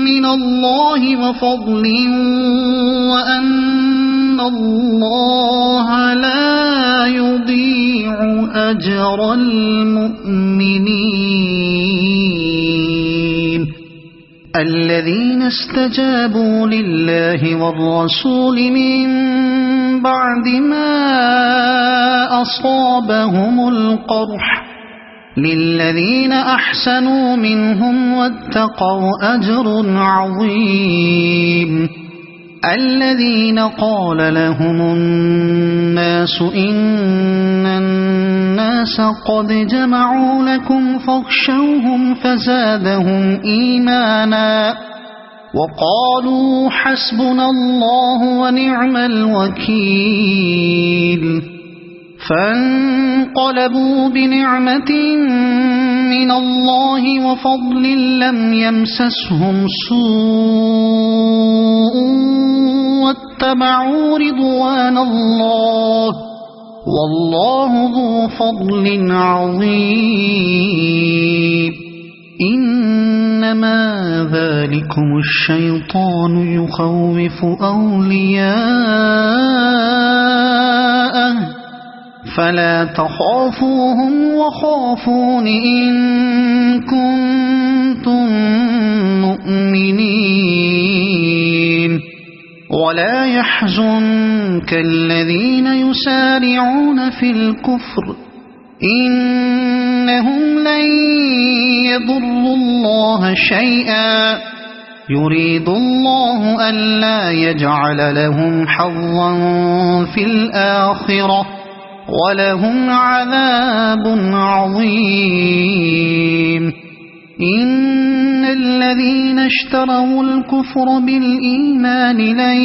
من الله وفضل وأن الله لا يضيع أجر المؤمنين الذين استجابوا لله والرسول من بعد ما أصابهم القرح للذين أحسنوا منهم واتقوا أجر عظيم الذين قال لهم الناس إن الناس قد جمعوا لكم فاخشوهم فزادهم إيمانا وقالوا حسبنا الله ونعم الوكيل فانقلبوا بنعمة من الله وفضل لم يمسسهم سوء واتبعوا رضوان الله والله ذو فضل عظيم إنما ذلكم الشيطان يخوف أولياءه فلا تخافوهم وخافون إن كنتم مؤمنين ولا يحزنك الذين يسارعون في الكفر إنهم لن يضروا الله شيئا يريد الله ألا يجعل لهم حظا في الآخرة ولهم عذاب عظيم إن الذين اشتروا الكفر بالإيمان لن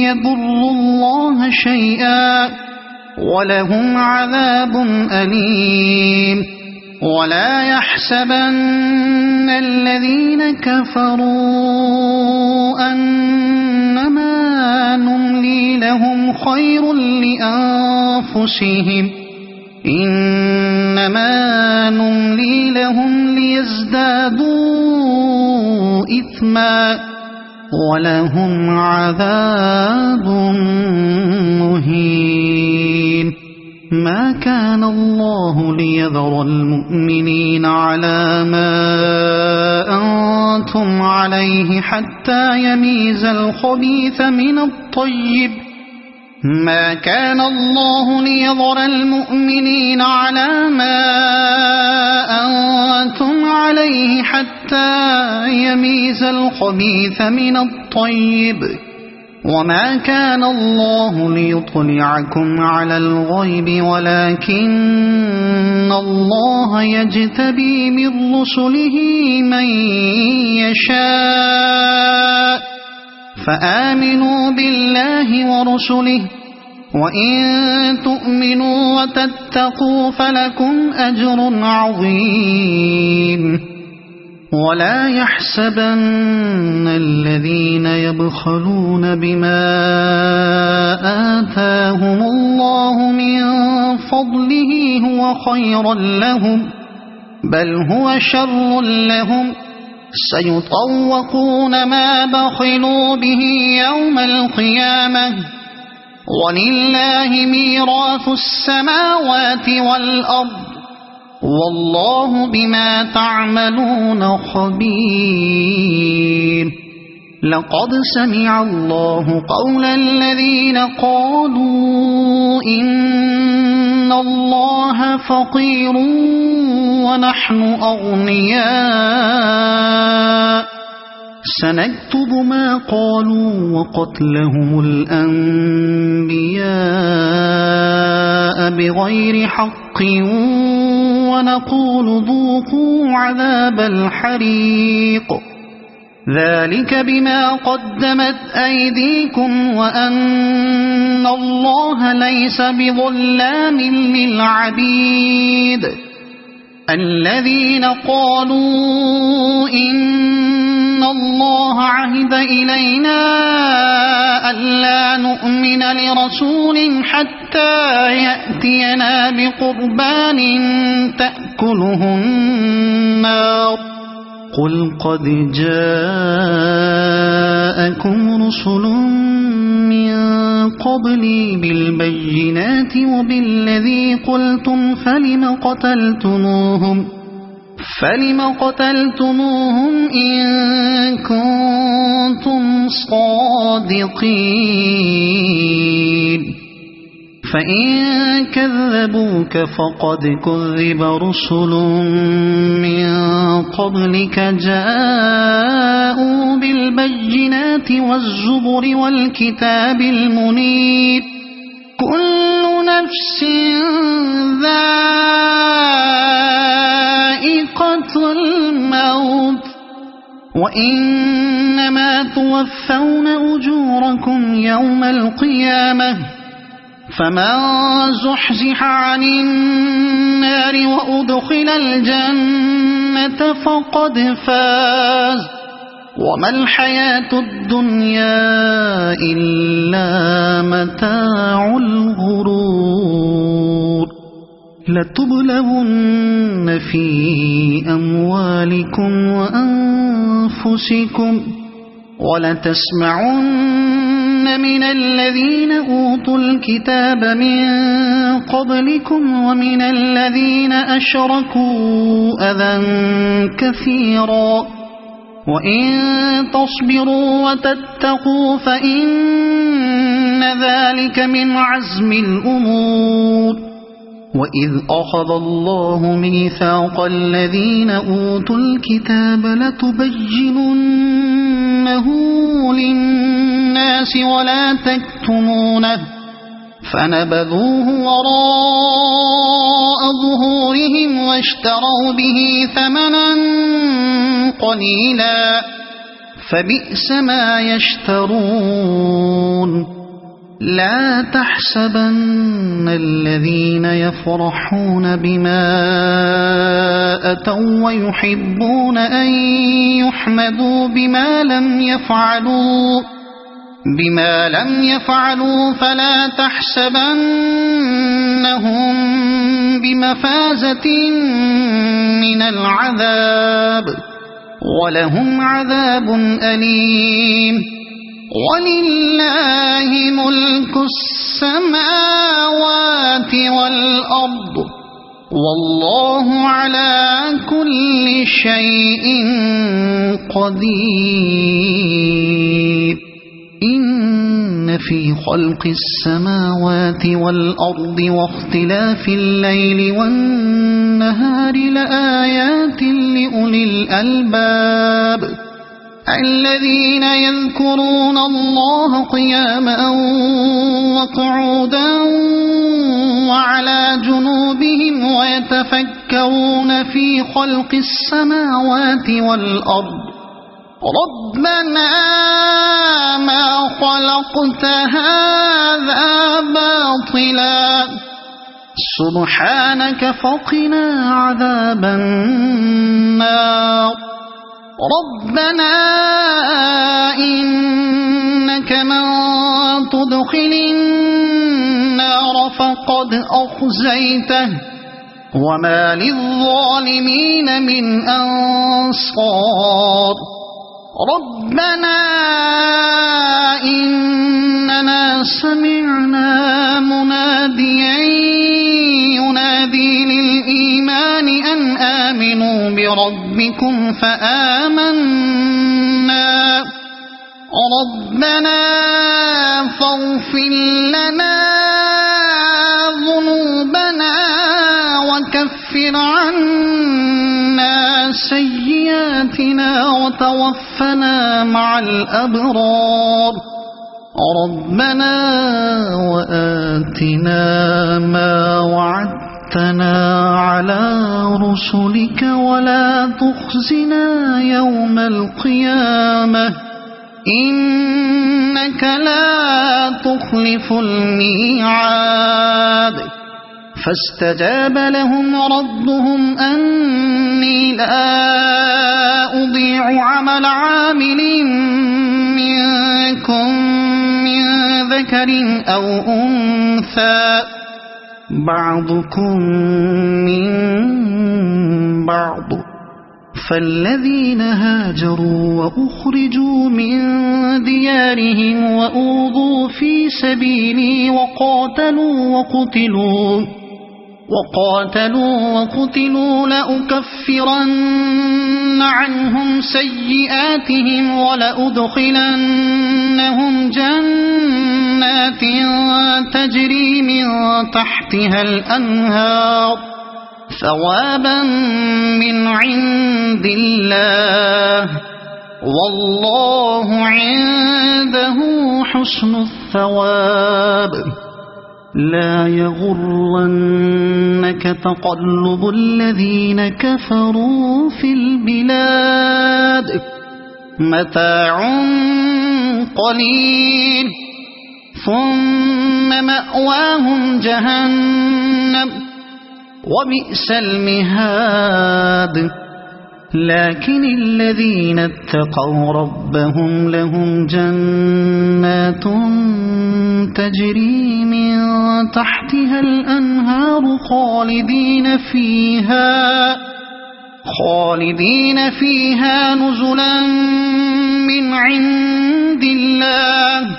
يضروا الله شيئا ولهم عذاب أليم ولا يحسبن الذين كفروا أنما نملي لهم خير لأنفسهم إنما نملي لهم ليزدادوا إثما ولهم عذاب مهين ما كان الله ليذر المؤمنين على ما أنتم عليه حتى يميز الخبيث من الطيب ما كان الله ليذر المؤمنين على ما أنتم عليه حتى يميز الخبيث من الطيب وما كان الله ليطلعكم على الغيب ولكن الله يجتبي من رسله من يشاء فآمنوا بالله ورسله وإن تؤمنوا وتتقوا فلكم أجر عظيم ولا يحسبن الذين يبخلون بما آتاهم الله من فضله هو خيرا لهم بل هو شر لهم سيطوقون ما بخلوا به يوم القيامة ولله ميراث السماوات والأرض والله بما تعملون خبير لقد سمع الله قول الذين قالوا إن الله فقير ونحن أغنياء سنكتب ما قالوا وقتلهم الأنبياء بغير حق ونقول ذوقوا عذاب الحريق ذلك بما قدمت أيديكم وأن الله ليس بظلام للعبيد الذين قالوا إن الله عهد إلينا ألا نؤمن لرسول حتى يأتينا بقربان تأكله النار قل قد جاءكم رسل من قبلي بالبينات وبالذي قلتم فلم قتلتموهم إن كنتم صادقين فإن كذبوك فقد كذب رسل من قبلك جاءوا بالبينات والزبر والكتاب المنير كل نفس ذائقة الموت وإنما توفون أجوركم يوم القيامة فمن زحزح عن النار وأدخل الجنة فقد فاز وما الحياة الدنيا إلا متاع الغرور لتبلغن في أموالكم وأنفسكم ولتسمعن من الذين أوتوا الكتاب من قبلكم ومن الذين أشركوا أذى كثيرا وإن تصبروا وتتقوا فإن ذلك من عزم الأمور وإذ أخذ الله ميثاق الذين أوتوا الكتاب لتبيننه للناس ولا تكتمونه فنبذوه وراء ظهورهم واشتروا به ثمنا قليلا فبئس ما يشترون لا تحسبن الذين يفرحون بما أتوا ويحبون أن يحمدوا بما لم يفعلوا فلا تحسبنهم بمفازة من العذاب ولهم عذاب أليم ولله ملك السماوات والأرض والله على كل شيء قدير إن في خلق السماوات والأرض واختلاف الليل والنهار لآيات لأولي الألباب الذين يذكرون الله قياما وقعودا وعلى جنوبهم ويتفكرون في خلق السماوات والأرض ربنا ما خلقت هذا باطلا سبحانك فقنا عذاب النار ربنا إنك من تدخل النار فقد أخزيته وما للظالمين من أنصار ربنا إننا سمعنا مناديا ينادي للإيمان أن آمنوا بربكم فآمنا ربنا فاغفر لنا ذنوبنا وكفر عنا سيئاتنا وتوفنا مع الأبرار ربنا وآتنا ما وعدتنا على رسلك ولا تخزنا يوم القيامة إنك لا تخلف الميعاد فاستجاب لهم ربهم أني لا أضيع عمل عامل منكم من ذكر أو أنثى بعضكم من بعض فالذين هاجروا وأخرجوا من ديارهم وأوذوا في سبيلي وقاتلوا لأكفرن عنهم سيئاتهم ولأدخلنهم جنات تجري من تحتها الأنهار ثوابا من عند الله والله عنده حسن الثواب لا يغرنك تقلب الذين كفروا في البلاد متاع قليل ثم مأواهم جهنم وبئس المهاد لكن الذين اتقوا ربهم لهم جنات تجري من تحتها الأنهار خالدين فيها نزلا من عند الله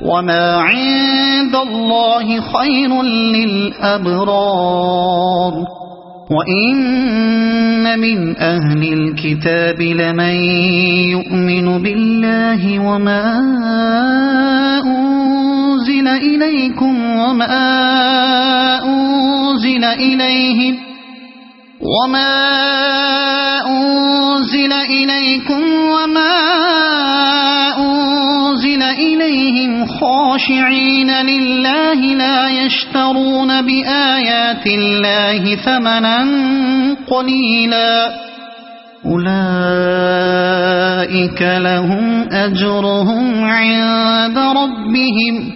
وما عند الله خير للأبرار وإن من أهل الكتاب لمن يؤمن بالله وما أنزل إليكم وما أنزل إليهم خاشعين لله لا يشترون بآيات الله ثمنا قليلا أولئك لهم أجرهم عند ربهم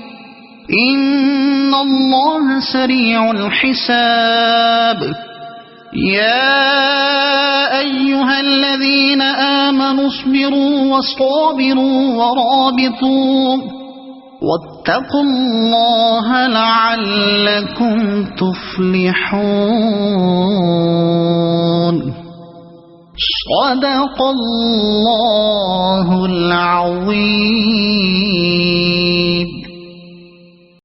إن الله سريع الحساب يا أيها الذين آمنوا اصبروا وصابروا ورابطوا واتقوا الله لعلكم تفلحون صدق الله العظيم.